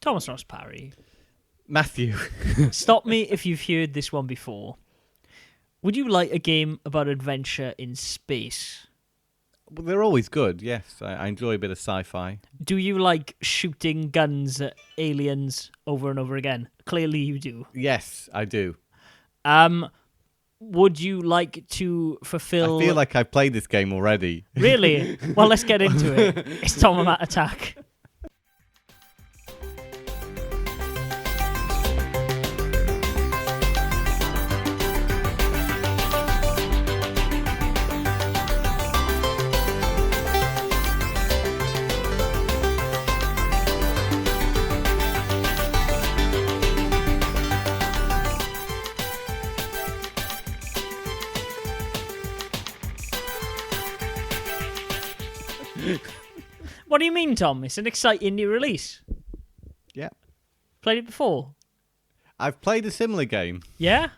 Thomas Ross Parry. Matthew. Stop me if you've heard this one before. Would you like a game about adventure in space? Well, they're always good, yes. I enjoy a bit of sci-fi. Do you like shooting guns at aliens over and over again? Clearly you do. Yes, I do. Would you like to fulfill... I feel like I've played this game already. Really? Well, let's get into it. It's Tom at Attack. What do you mean, Tom? It's an exciting new release. Yeah. Played it before? I've played a similar game Yeah?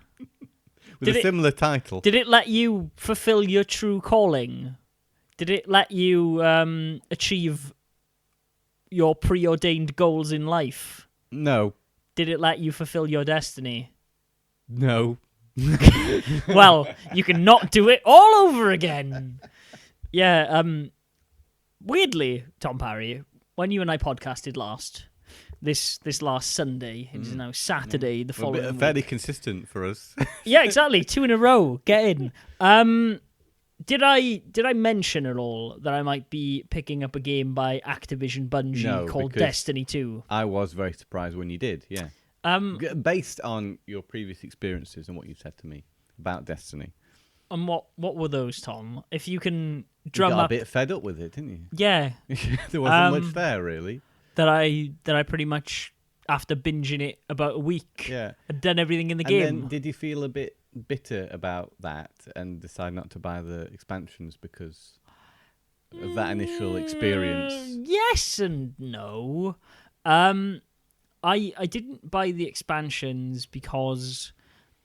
with a similar title. Did it let you fulfill your true calling? Did it let you achieve your preordained goals in life? No. Did it let you fulfill your destiny? No. Well, you can not do it all over again. Yeah, weirdly, Tom Parry, when you and I podcasted last, this last Sunday, it is now Saturday, the following week. Fairly consistent for us. Yeah, exactly. 2 in a row. Get in. Did I mention at all that I might be picking up a game by Activision Bungie called Destiny 2? I was very surprised when you did, yeah. Based on your previous experiences and what you said to me about Destiny. And what were those, Tom? If you can You drum got up... a bit fed up with it, didn't you? Yeah. There wasn't much there, really. That I pretty much, after binging it about a week, had done everything in the game. And then did you feel a bit bitter about that and decide not to buy the expansions because of that initial experience? Yes and no. I didn't buy the expansions because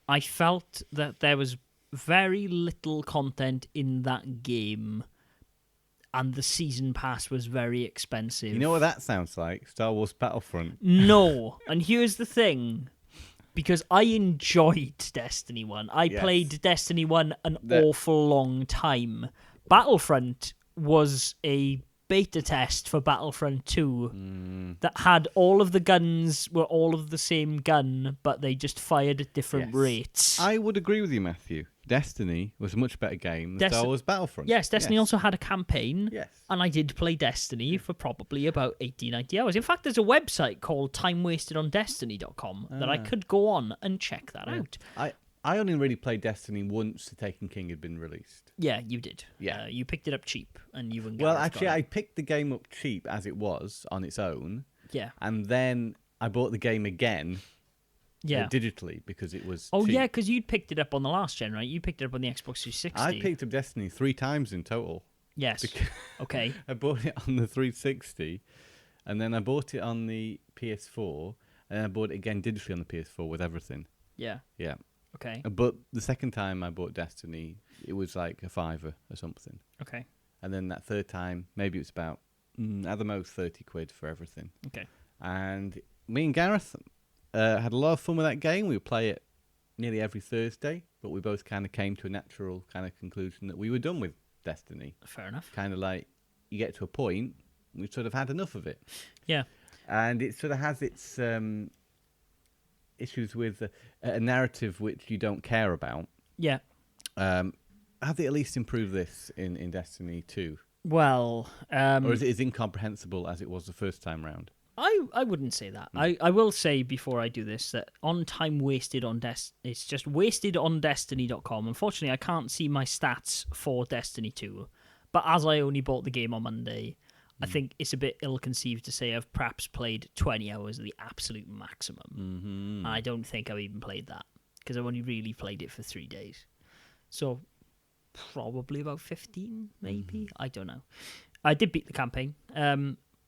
I felt that there was very little content in that game, and the season pass was very expensive. You know what that sounds like? Star Wars Battlefront. No, and here's the thing. Because I enjoyed Destiny 1. I played Destiny 1 an awful long time. Battlefront was a beta test for Battlefront 2 that had all of the guns were all of the same gun, but they just fired at different rates. I would agree with you, Matthew. Destiny was a much better game than Star Wars Battlefront. Yes, Destiny also had a campaign. Yes. And I did play Destiny for probably about 80, 90 hours. In fact, there's a website called timewastedondestiny.com that I could go on and check that out. I only really played Destiny once the Taken King had been released. Yeah, you did. Yeah. You picked it up cheap, and you and Well, Gareth actually, got it. I picked the game up cheap as it was on its own. Yeah. And then I bought the game again Yeah. digitally because it was Oh, cheap. yeah, because you'd picked it up on the last gen, right? You picked it up on the Xbox 360. I picked up Destiny 3 times in total. Yes. Okay. I bought it on the 360, and then I bought it on the PS4, and I bought it again digitally on the PS4 with everything. Yeah. Yeah. Okay. But the second time I bought Destiny, it was like a £5 or something. Okay. And then that third time, maybe it was about, at the most, 30 quid for everything. Okay. And me and Gareth had a lot of fun with that game. We would play it nearly every Thursday, but we both kind of came to a natural kind of conclusion that we were done with Destiny. Fair enough. Kind of like, you get to a point, we've sort of had enough of it. Yeah. And it sort of has its issues with a narrative which you don't care about. Yeah. Have they at least improved this in Destiny 2? Well, or is it as incomprehensible as it was the first time round? I wouldn't say that. I will say before I do this that on time wasted on it's just wastedondestiny.com. Unfortunately, I can't see my stats for Destiny 2, but as I only bought the game on Monday, I think it's a bit ill-conceived to say I've perhaps played 20 hours at the absolute maximum. Mm-hmm. I don't think I've even played that because I've only really played it for 3 days. So probably about 15, maybe. I don't know. I did beat the campaign.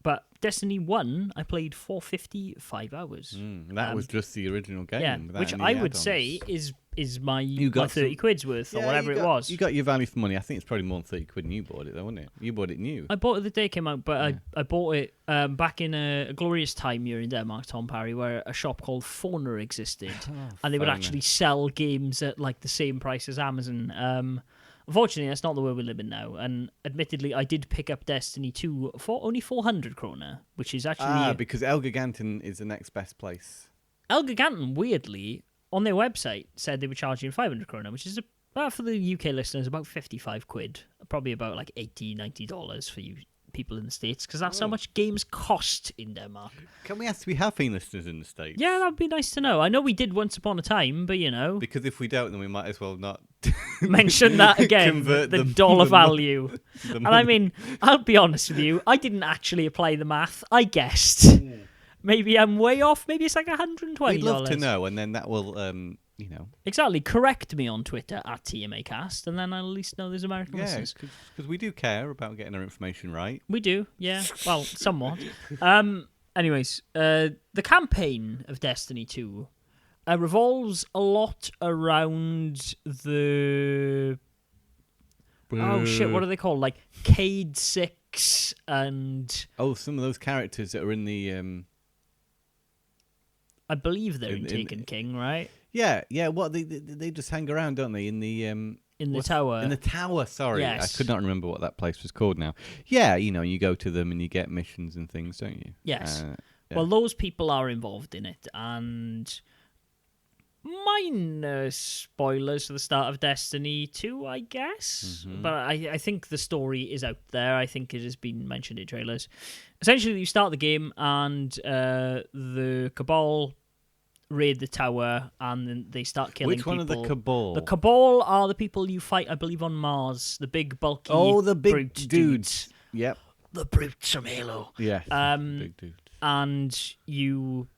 But Destiny 1, I played 455 hours. That was just the original game. Yeah, which I would say is my 30 quid's worth or whatever it was. You got your value for money. I think it's probably more than 30 quid and you bought it, though, wasn't it? You bought it new. I bought it the day it came out, but I bought it back in a glorious time here in Denmark, Tom Parry, where a shop called Fauna existed. And they would actually sell games at like the same price as Amazon. Unfortunately, that's not the world we live in now. And admittedly, I did pick up Destiny 2 for only 400 kroner, which is actually... because Elgiganten is the next best place. Elgiganten, weirdly, on their website, said they were charging 500 kroner, which is, for the UK listeners, about 55 quid. Probably about like $80, $90 for you people in the States, because that's how much games cost in Denmark. Can we ask if we have any listeners in the States? Yeah, that would be nice to know. I know we did once upon a time, but Because if we don't, then we might as well not mention that again, the dollar value. And I mean, I'll be honest with you, I didn't actually apply the math. I guessed. Maybe I'm way off. Maybe it's like $120. We'd love to know, and then that will, Exactly. Correct me on Twitter at TMAcast, and then I'll at least know there's American listeners. Because we do care about getting our information right. We do, yeah. Well, somewhat. Anyways, the campaign of Destiny 2 revolves a lot around the... Oh, shit, what are they called? Like, Cade 6 and... Oh, some of those characters that are in the... I believe they're in Taken King, right? Yeah. What they just hang around, don't they? In the tower. In the tower. Sorry, yes. I could not remember what that place was called now. Yeah, you go to them and you get missions and things, don't you? Yes. Well, those people are involved in it, and minor spoilers for the start of Destiny 2, I guess. Mm-hmm. But I think the story is out there. I think it has been mentioned in trailers. Essentially, you start the game and the Cabal raid the tower and then they start killing people. Which one are the Cabal? The Cabal are the people you fight, I believe, on Mars. The big, bulky the big brute dudes. Yep. The brutes from Halo. Yeah. Big dudes. And you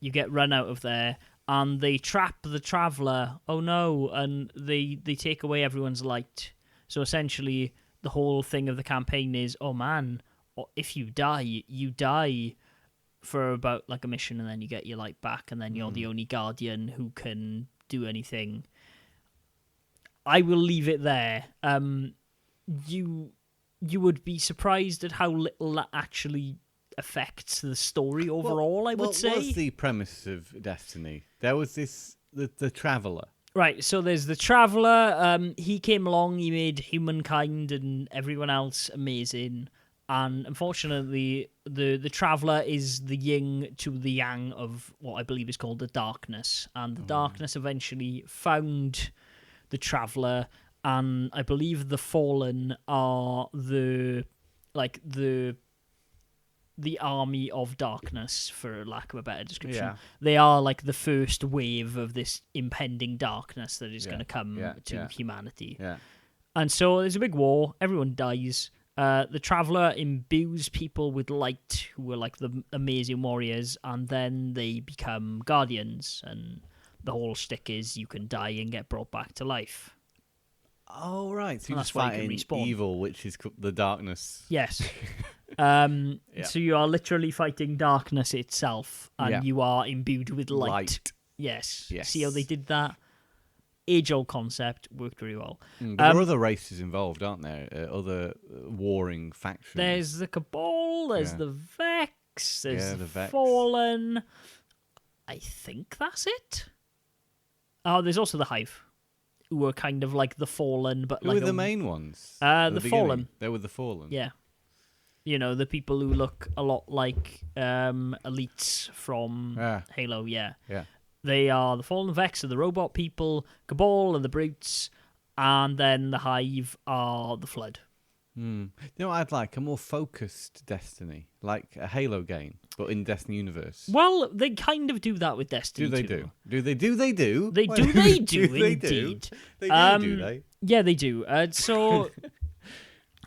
get run out of there and they trap the Traveller. Oh no. And they take away everyone's light. So essentially, the whole thing of the campaign is, oh man, if you die for about like a mission and then you get your light back and then you're the only Guardian who can do anything. I will leave it there. You would be surprised at how little that actually affects the story overall, I would say. What was the premise of Destiny? There was the Traveller. Right, so there's the Traveller. He came along, he made humankind and everyone else amazing. And unfortunately, the Traveller is the yin to the yang of what I believe is called the darkness. And the darkness eventually found the Traveller, and I believe the Fallen are the army of darkness, for lack of a better description. Yeah. They are like the first wave of this impending darkness that is going to come to humanity. Yeah. And so there's a big war, everyone dies. The Traveller imbues people with light who are like the amazing warriors, and then they become Guardians, and the whole shtick is you can die and get brought back to life. Oh, right. So you're just fighting evil, which is the darkness. Yes. So you are literally fighting darkness itself, and you are imbued with light. Yes. See how they did that? Age-old concept, worked very well. But there are other races involved, aren't there? Other warring factions. There's the Cabal, there's the Vex, there's the Vex. Fallen. I think that's it. Oh, there's also the Hive, who are kind of like the Fallen, but who like were the main ones? The Fallen. They were the Fallen. Yeah. The people who look a lot like elites from Halo, Yeah. They are the Fallen. Vex are the robot people, Cabal are the brutes, and then the Hive are the Flood. You know what I'd like? A more focused Destiny, like a Halo game, but in Destiny universe. Well, they kind of do that with Destiny. They do? They do indeed. They do, do they? Yeah, they do. So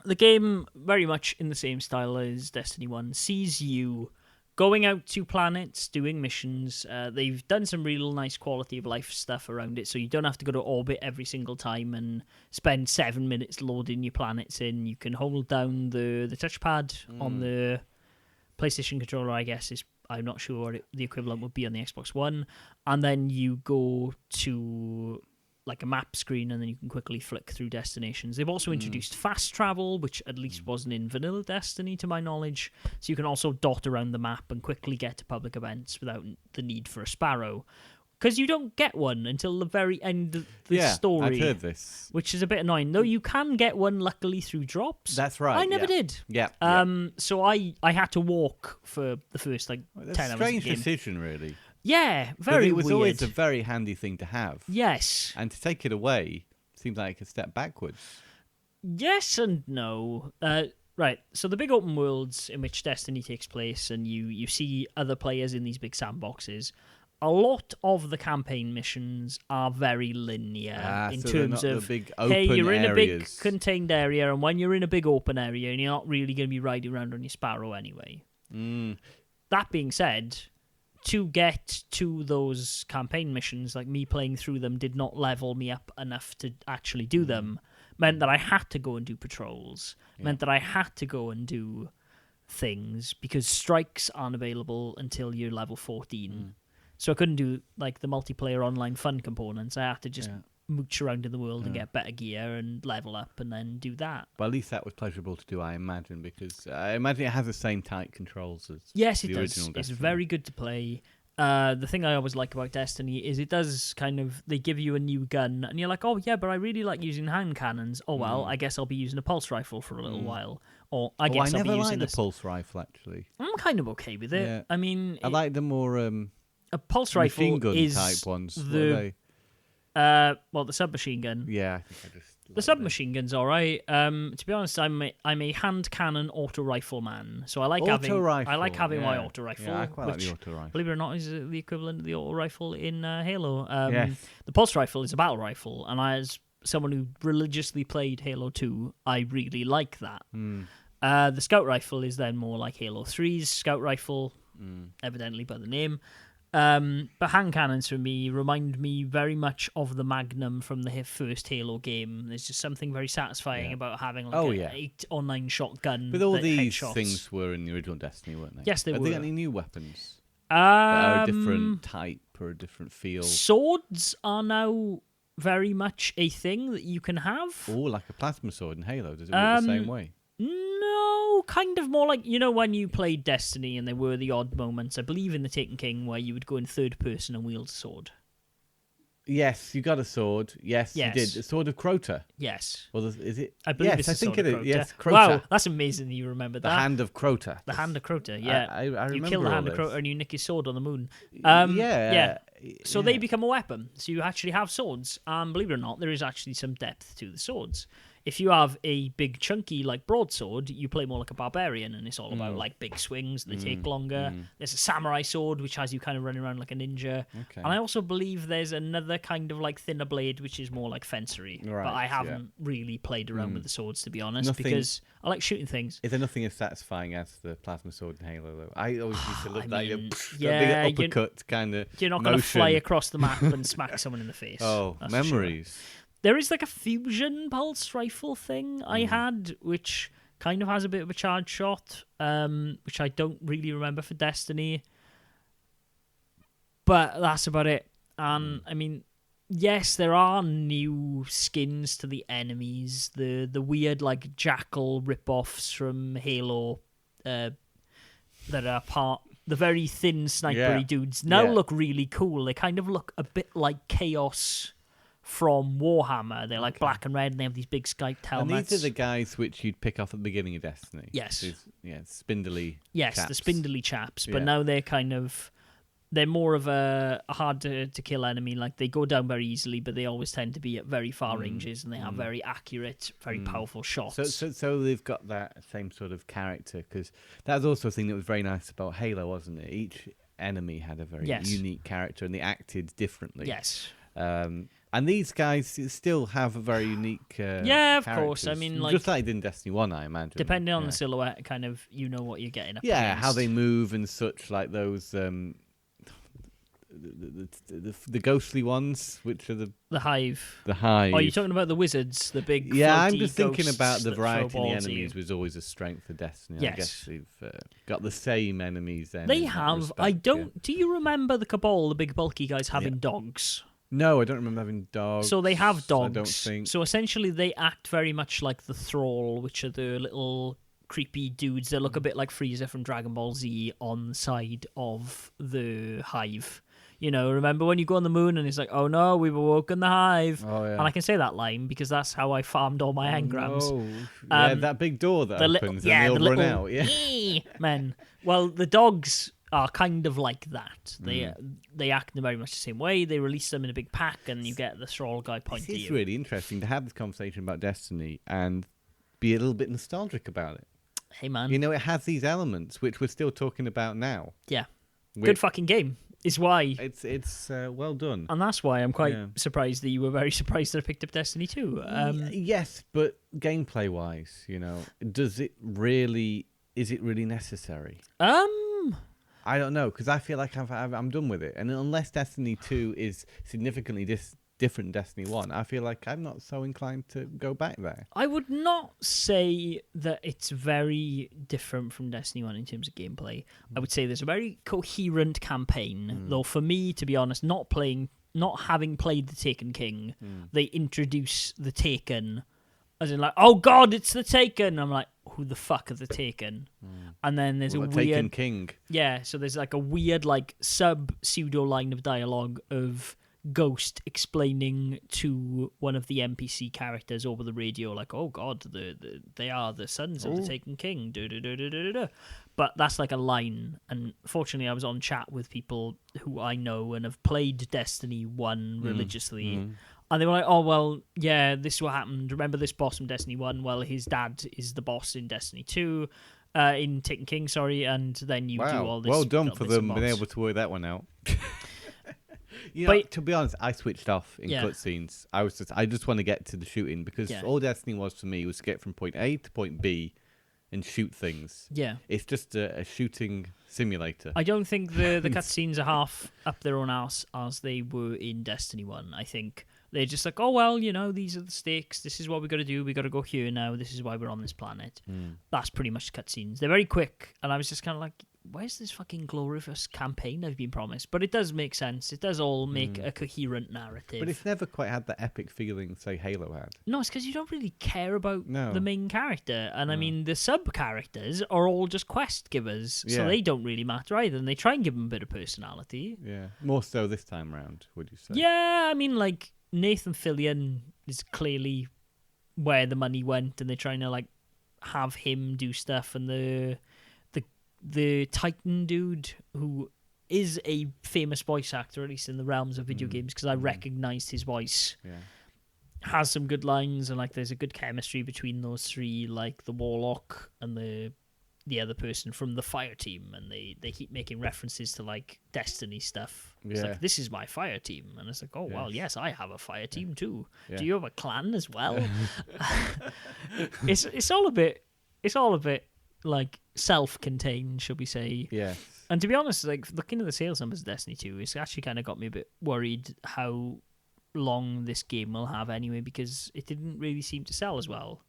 the game, very much in the same style as Destiny 1, sees you going out to planets, doing missions. They've done some real nice quality of life stuff around it, so you don't have to go to orbit every single time and spend 7 minutes loading your planets in. You can hold down the touchpad on the PlayStation controller, I guess, I'm not sure what the equivalent would be on the Xbox One. And then you go to like a map screen, and then you can quickly flick through destinations. They've also introduced fast travel, which at least wasn't in vanilla Destiny, to my knowledge. So you can also dot around the map and quickly get to public events without the need for a sparrow. Because you don't get one until the very end of the story. I've heard this. Which is a bit annoying. Though you can get one, luckily, through drops. That's right. I never did. Yeah. So I had to walk for the first 10 hours of the game. Strange decision, really. Yeah, very weird. It was weird. always a very handy thing to have. Yes. And to take it away seems like a step backwards. Yes and no. Right, so the big open worlds in which Destiny takes place, and you see other players in these big sandboxes, a lot of the campaign missions are very linear in terms of, the big open you're in areas. a big contained area, and when you're in a big open area, and you're not really going to be riding around on your Sparrow anyway. That being said, to get to those campaign missions, like me playing through them did not level me up enough to actually do them. Meant that I had to go and do patrols. Meant that I had to go and do things, because strikes aren't available until you're level 14. So I couldn't do like the multiplayer online fun components. I had to just mooch around in the world and get better gear and level up and then do that. But at least that was pleasurable to do, I imagine, because I imagine it has the same tight controls as the original Destiny. It's very good to play. The thing I always like about Destiny is it does they give you a new gun, and you're like, oh yeah, but I really like using hand cannons. Oh well, I guess I'll be using a pulse rifle for a little while. Or I guess I'll be using never liked the pulse rifle, actually. I'm kind of okay with it. Yeah. I mean, I like the more a pulse rifle machine gun is type ones. the submachine gun. Yeah, I think I just The submachine gun's all right. To be honest, I'm a hand cannon auto rifle man, so I like having my auto rifle. Yeah, I quite like which, the auto rifle. believe it or not, is the equivalent of the auto rifle in Halo. Yes. The pulse rifle is a battle rifle, and as someone who religiously played Halo 2, I really like that. The scout rifle is then more like Halo 3's scout rifle, evidently by the name. But hand cannons for me remind me very much of the Magnum from the first Halo game. There's just something very satisfying about having like an 8 or 9 shot gun. But all these headshots. things were in the original Destiny, weren't they? Yes, they were. were. Are there any new weapons that are a different type or a different feel? Swords are now very much a thing that you can have. Oh, like a plasma sword in Halo. Does it work the same way? No, kind of more like, when you played Destiny and there were the odd moments, I believe in the Taken King, where you would go in third person and wield a sword. Yes, you got a sword. Yes, you did. A sword of Crota. Yes. Well, is it? I believe it's I a think sword it of is. Crota. Yes, Crota. Wow, that's amazing that you remember that. The Hand of Crota. The Hand of Crota, yeah. I remember you kill the Hand all of Crota and you nick his sword on the moon. Yeah. So they become a weapon. So you actually have swords. And believe it or not, there is actually some depth to the swords. If you have a big chunky broadsword, you play more like a barbarian, and it's all about big swings. They take longer. There's a samurai sword which has you kind of running around like a ninja. Okay. And I also believe there's another kind of thinner blade which is more like fencery. Right, but I haven't really played around with the swords, to be honest, because I like shooting things. Is there nothing as satisfying as the plasma sword in Halo, though? I always used to love that big uppercut kind of You're not going to fly across the map and smack someone in the face. Oh, that's memories. Sure. There is like a fusion pulse rifle thing I had, which kind of has a bit of a charge shot, which I don't really remember for Destiny. But that's about it. And I mean, yes, there are new skins to the enemies. The weird jackal rip-offs from Halo that are the very thin snipery dudes now look really cool. They kind of look a bit like Chaos from Warhammer. They're black and red, and they have these big skyped helmets. And these are the guys which you'd pick off at the beginning of Destiny. Yes. Spindly chaps. The spindly chaps. But now they're more of a hard to kill enemy. They go down very easily, but they always tend to be at very far ranges, and they have very accurate, very powerful shots. So they've got that same sort of character, because that was also a thing that was very nice about Halo, wasn't it? Each enemy had a very unique character, and they acted differently. Yes. And these guys still have a very unique of course. I mean, just like they did in Destiny 1, I imagine. Depending on the silhouette, kind of, what you're getting up Yeah, against. how they move and such, like those the ghostly ones, which are the Hive. The Hive. Oh, you're talking about the wizards, the big. Yeah, I'm floaty just thinking ghosts about the that variety throw in the balls at you. enemies was always a strength of Destiny. Yes. I guess they've got the same enemies then. They in that have. respect, I don't. yeah. Do you remember the Cabal, the big bulky guys having dogs? No, I don't remember having dogs. So they have dogs. I don't think. So essentially, they act very much like the Thrall, which are the little creepy dudes that look a bit like Frieza from Dragon Ball Z on the side of the Hive. You know, remember when you go on the moon and it's like, oh no, we've awoken the Hive. Oh, yeah. And I can say that line because that's how I farmed all my engrams. No. Yeah, that big door that opens and they all run out. Yeah. Men. Well, the dogs are kind of like that. They act in very much the same way. They release them in a big pack and you get the Thrall guy pointing at you. It's really interesting to have this conversation about Destiny and be a little bit nostalgic about it. Hey, man. You know, it has these elements which we're still talking about now. Yeah. Good fucking game is why. It's well done. And that's why I'm quite surprised that you were very surprised that I picked up Destiny 2. Yes, but gameplay-wise, you know, is it really necessary? I don't know, because I feel like I'm done with it. And unless Destiny 2 is significantly different than Destiny 1, I feel like I'm not so inclined to go back there. I would not say that it's very different from Destiny 1 in terms of gameplay. I would say there's a very coherent campaign, though for me, to be honest, not having played the Taken King, they introduce the Taken as in like, oh god, it's the Taken. I'm like, who the fuck are the Taken? And then there's a weird Taken King. Yeah, so there's like a weird like pseudo line of dialogue of Ghost explaining to one of the NPC characters over the radio, like, "Oh God, they are the sons of the Taken King." But that's like a line, and fortunately, I was on chat with people who I know and have played Destiny 1 religiously, and they were like, "Oh well, yeah, this is what happened. Remember this boss from Destiny 1? Well, his dad is the boss in Destiny 2, in Taken King, sorry, and then you do all this." Well done for them being able to work that one out. You know, to be honest, I switched off in cutscenes. I just want to get to the shooting because all Destiny was for me was to get from point A to point B and shoot things. Yeah, it's just a shooting simulator. I don't think the cutscenes are half up their own arse as they were in Destiny 1. I think they're just like, oh well, you know, these are the stakes. This is what we got to do. We got to go here now. This is why we're on this planet. That's pretty much the cutscenes. They're very quick, and I was just kind of like, where's this fucking glorious campaign I've been promised? But it does make sense. It does all make a coherent narrative. But it's never quite had the epic feeling, say, Halo had. No, it's because you don't really care about the main character. And I mean, the sub-characters are all just quest givers, so they don't really matter either. And they try and give them a bit of personality. Yeah, more so this time round, would you say? Yeah, I mean, like, Nathan Fillion is clearly where the money went, and they're trying to, like, have him do stuff, and the Titan dude, who is a famous voice actor, at least in the realms of video games, because I recognized his voice, has some good lines, and like there's a good chemistry between those three, like the Warlock and the other person from the Fire Team, and they keep making references to like Destiny stuff. It's like, this is my Fire Team, and it's like, oh well, yes, I have a Fire Team too. Do you have a clan as well? It's all a bit like self-contained, shall we say. Yeah. And to be honest, like looking at the sales numbers of Destiny 2, it's actually kind of got me a bit worried how long this game will have anyway, because it didn't really seem to sell as well.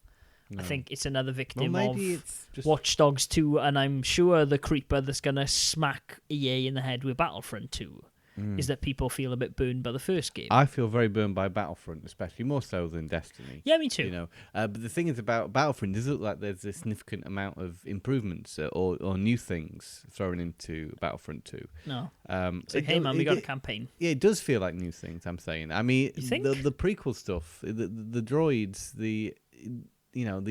No. I think it's another victim of Watch Dogs 2, and I'm sure the creeper that's going to smack EA in the head with Battlefront 2 is that people feel a bit burned by the first game. I feel very burned by Battlefront, especially more so than Destiny. Yeah, me too. You know, but the thing is about Battlefront, does it look like there's a significant amount of improvements or new things thrown into Battlefront 2? No. It's like, hey man, we got a campaign. Yeah, it does feel like new things. I'm saying. I mean, the prequel stuff, the droids, the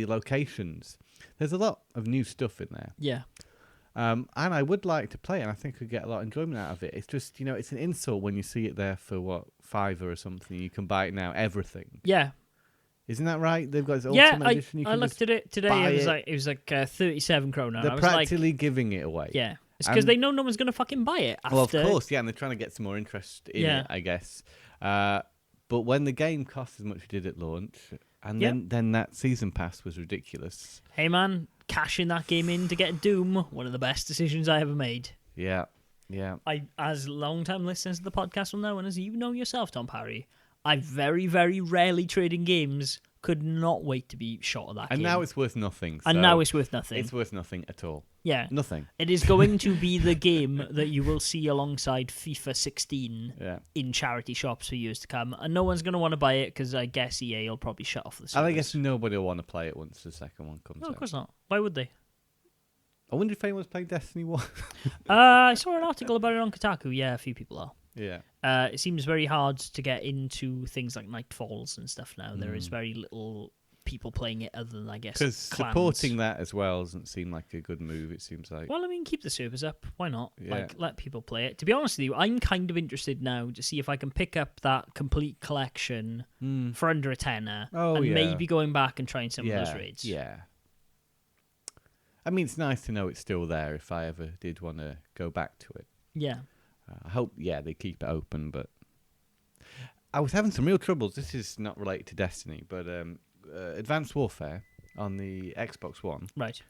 locations. There's a lot of new stuff in there. Yeah. And I would like to play it, and I think I'd get a lot of enjoyment out of it. It's just, it's an insult when you see it there for, $5 or something. You can buy it now, everything. Yeah. Isn't that right? They've got this Ultimate Edition. You can I looked at it today. It was like 37 krona. They're practically giving it away. Yeah. It's because they know no one's going to fucking buy it after. Well, of course, yeah, and they're trying to get some more interest in it, I guess. But when the game cost as much as it did at launch, and then that season pass was ridiculous. Hey man, cashing that game in to get Doom, one of the best decisions I ever made. Yeah, Yeah. As long-time listeners to the podcast will know, and as you know yourself, Tom Parry, I very, very rarely trade in games. Could not wait to be shot at that game. And now it's worth nothing. And now it's worth nothing. It's worth nothing at all. Yeah. Nothing. It is going to be the game that you will see alongside FIFA 16 in charity shops for years to come. And no one's going to want to buy it because I guess EA will probably shut off the servers. And I guess nobody will want to play it once the second one comes out. No, of course not. Why would they? I wonder if anyone's played Destiny 1. I saw an article about it on Kotaku. Yeah, a few people are. Yeah. It seems very hard to get into things like Nightfalls and stuff now. There is very little people playing it other than, I guess, because supporting that as well doesn't seem like a good move, it seems like. Well, I mean, keep the servers up. Why not? Yeah. Like, let people play it. To be honest with you, I'm kind of interested now to see if I can pick up that complete collection for under a tenner and maybe going back and trying some of those raids. Yeah. I mean, it's nice to know it's still there if I ever did want to go back to it. Yeah. I hope, they keep it open, but I was having some real troubles. This is not related to Destiny, but Advanced Warfare on the Xbox One. Right.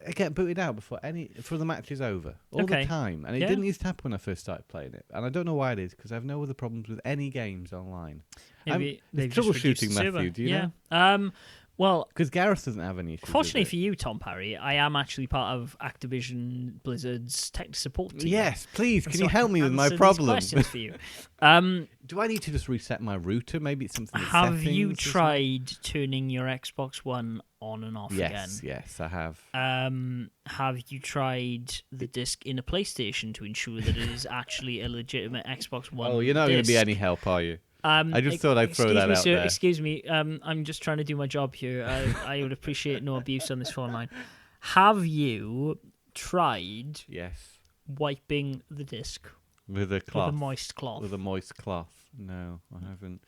I get booted out before the match is over all the time, and it didn't used to happen when I first started playing it. And I don't know why it is, because I have no other problems with any games online. Maybe they've troubleshooting, Matthew. Do you know? Well, because Gareth doesn't have any issues. Fortunately for you, Tom Parry, I am actually part of Activision Blizzard's tech support team. Yes, please. Can you help me with my problem? Questions for you. Do I need to just reset my router? Maybe it's something. Have you tried turning your Xbox One on and off again? Yes, I have. Have you tried the disc in a PlayStation to ensure that it is actually a legitimate Xbox One? Oh, you're not going to be any help, are you? I just thought I'd throw that out there. Excuse me, I'm just trying to do my job here. I would appreciate no abuse on this phone line. Have you tried wiping the disc with a cloth? With a moist cloth. With a moist cloth. No, I haven't.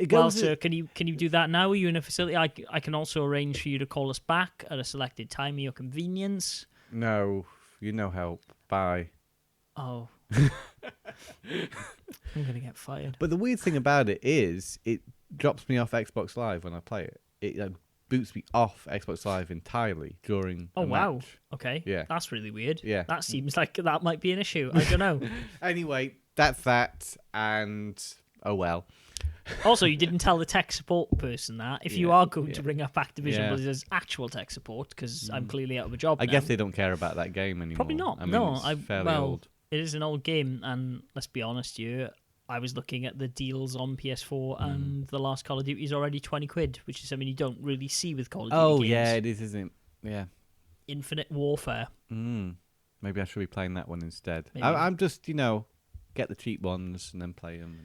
Well, sir, can you do that now? Are you in a facility? I can also arrange for you to call us back at a selected time at your convenience. No, no help. Bye. Oh. I'm going to get fired. But the weird thing about it is it drops me off Xbox Live when I play it. It boots me off Xbox Live entirely during a match. Okay. Yeah. That's really weird. Yeah. That seems like that might be an issue. I don't know. Anyway, that's that, and oh well. Also, you didn't tell the tech support person that. If you are going to bring up Activision Blizzard's actual tech support, because I'm clearly out of a job I guess they don't care about that game anymore. Probably not. I mean, it's fairly old. It is an old game, and let's be honest here, I was looking at the deals on PS4, and the last Call of Duty is already £20, which is something you don't really see with Call of Duty games. Oh, yeah, it is, isn't it? Yeah. Infinite Warfare. Maybe I should be playing that one instead. I'm just, get the cheap ones and then play them.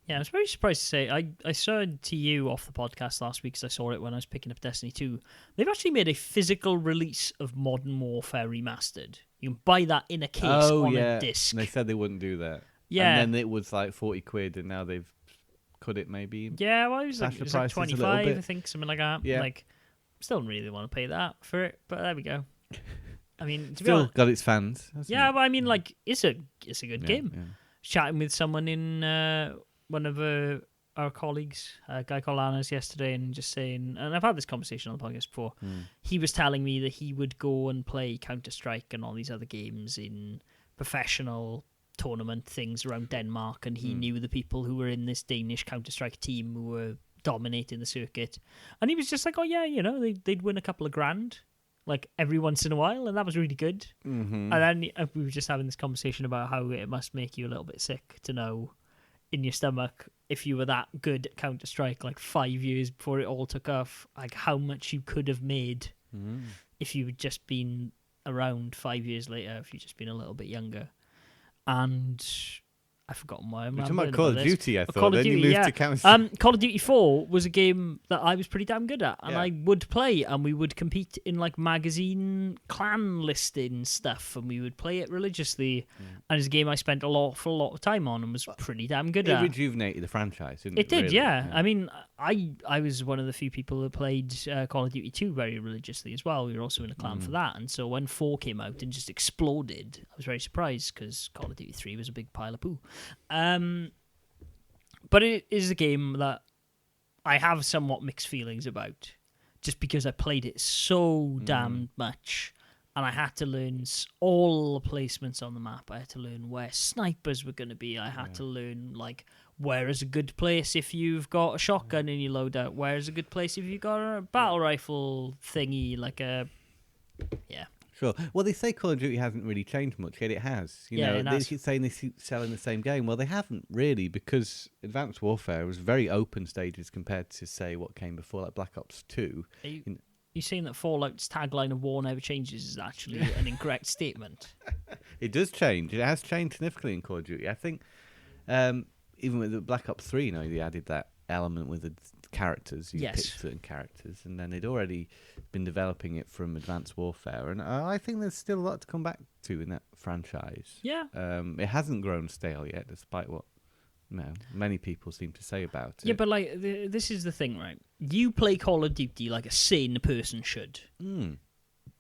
Yeah, I was very surprised to say. I said to you off the podcast last week, because I saw it when I was picking up Destiny 2. They've actually made a physical release of Modern Warfare Remastered. You can buy that in a case on a disc. And they said they wouldn't do that. Yeah. And then it was like £40, and now they've cut it maybe. Yeah, well, it was like 25, I think, something like that. Yeah. Like, still don't really want to pay that for it, but there we go. I mean, to be still honest, got its fans. Yeah, it? but I mean, like, it's a good game. Yeah. Chatting with someone in one of our colleagues, a guy called Anas, yesterday, and just saying, and I've had this conversation on the podcast before, he was telling me that he would go and play Counter-Strike and all these other games in professional tournament things around Denmark, and he knew the people who were in this Danish Counter-Strike team who were dominating the circuit, and he was just like, oh yeah, they'd win a couple of grand like every once in a while, and that was really good. And then we were just having this conversation about how it must make you a little bit sick to know in your stomach, if you were that good at Counter-Strike like 5 years before it all took off, like how much you could have made if you had just been around 5 years later, if you'd just been a little bit younger. And I've forgotten why I'm talking about Call of Duty, I thought. Call of then Duty, you moved to Counter-Strike. Call of Duty 4 was a game that I was pretty damn good at, and I would play, and we would compete in like magazine clan listing stuff, and we would play it religiously. And it's a game I spent a lot of time on and was pretty damn good at. It rejuvenated the franchise, didn't it? It did, really? yeah. I mean, I was one of the few people that played Call of Duty 2 very religiously as well. We were also in a clan for that, and so when 4 came out and just exploded, I was very surprised, because Call of Duty 3 was a big pile of poo. But it is a game that I have somewhat mixed feelings about, just because I played it so damn much, and I had to learn all the placements on the map. I had to learn where snipers were going to be. I had to learn, like, where is a good place if you've got a shotgun in your loadout. Where is a good place if you've got a battle rifle thingy, like a... Yeah. Sure. Well, they say Call of Duty hasn't really changed much, yet it has. You know, they keep saying they keep selling the same game. Well, they haven't really, because Advanced Warfare was very open stages compared to, say, what came before, like Black Ops 2. Are you saying that Fallout's tagline of war never changes is actually an incorrect statement? It does change. It has changed significantly in Call of Duty. I think even with the Black Ops 3, they added that element with the characters. You pick certain characters, and then they'd already been developing it from Advanced Warfare, and I think there's still a lot to come back to in that franchise. Yeah. It hasn't grown stale yet, despite what many people seem to say about it. Yeah, but like this is the thing, right? You play Call of Duty like a sane person should. You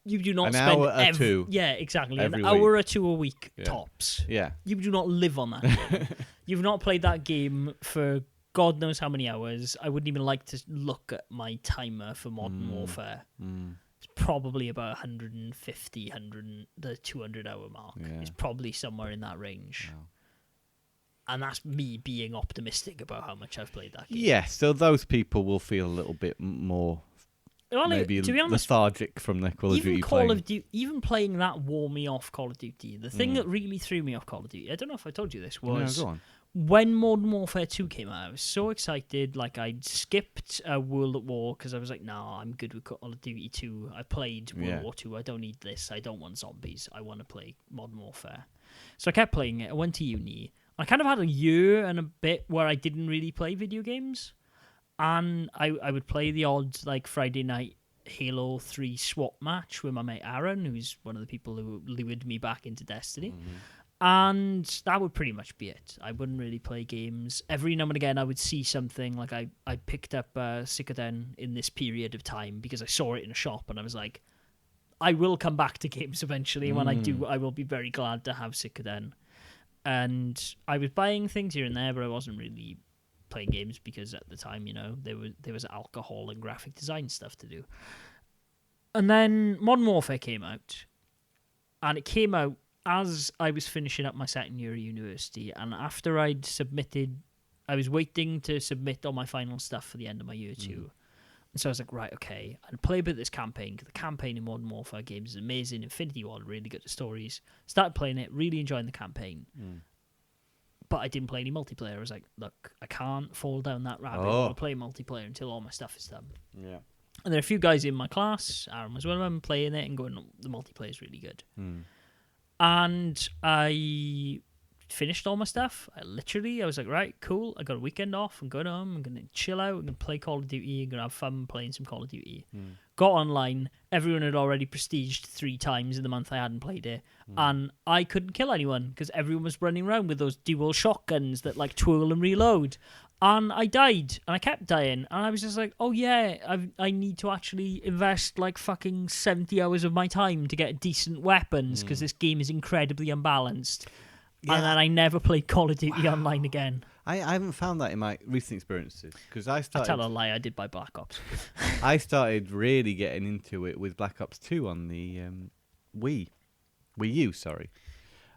do not spend hour or two. Yeah, exactly. An hour or two a week tops. Yeah. You do not live on that game. You've not played that game for God knows how many hours. I wouldn't even like to look at my timer for Modern Warfare. It's probably about 150, the 200-hour mark. Yeah. It's probably somewhere in that range. Wow. And that's me being optimistic about how much I've played that game. Yeah, so those people will feel a little bit more maybe to be honest, lethargic from their Call of Duty playing. Even playing that wore me off Call of Duty. The thing that really threw me off Call of Duty, I don't know if I told you this, was... No, go on. When Modern Warfare 2 came out, I was so excited. Like, I'd skipped World at War because I was like, no, I'm good with Call of Duty 2. I played World War 2. I don't need this. I don't want zombies. I want to play Modern Warfare. So I kept playing it. I went to uni. I kind of had a year and a bit where I didn't really play video games. And I would play the odd, like, Friday night Halo 3 swap match with my mate Aaron, who's one of the people who lured me back into Destiny. And that would pretty much be it. I wouldn't really play games. Every now and again, I would see something. Like, I picked up Sikoden in this period of time because I saw it in a shop, and I was like, I will come back to games eventually. And when I do, I will be very glad to have Sikoden. And I was buying things here and there, but I wasn't really playing games because at the time, there was alcohol and graphic design stuff to do. And then Modern Warfare came out. And it came out as I was finishing up my second year of university, and after I'd submitted, I was waiting to submit all my final stuff for the end of my year 2. And so I was like, right, okay, I'll play a bit of this campaign, because the campaign in Modern Warfare games is amazing. Infinity Ward, really good at stories. Started playing it, really enjoying the campaign. But I didn't play any multiplayer. I was like, look, I can't fall down that rabbit hole or play multiplayer until all my stuff is done. Yeah. And there are a few guys in my class, Aaron was one of them, playing it and going, the multiplayer is really good. And I finished all my stuff. I was like, right, cool. I got a weekend off. I'm going home. I'm going to chill out. I'm going to play Call of Duty. I'm going to have fun playing some Call of Duty. Got online. Everyone had already prestiged 3 times in the month I hadn't played it. And I couldn't kill anyone because everyone was running around with those dual shotguns that like twirl and reload. And I died, and I kept dying, and I was just like, oh yeah, I need to actually invest like fucking 70 hours of my time to get decent weapons, because this game is incredibly unbalanced. Yeah. And then I never played Call of Duty online again. I haven't found that in my recent experiences, because I tell a lie, I did buy Black Ops. I started really getting into it with Black Ops 2 on the Wii U, sorry.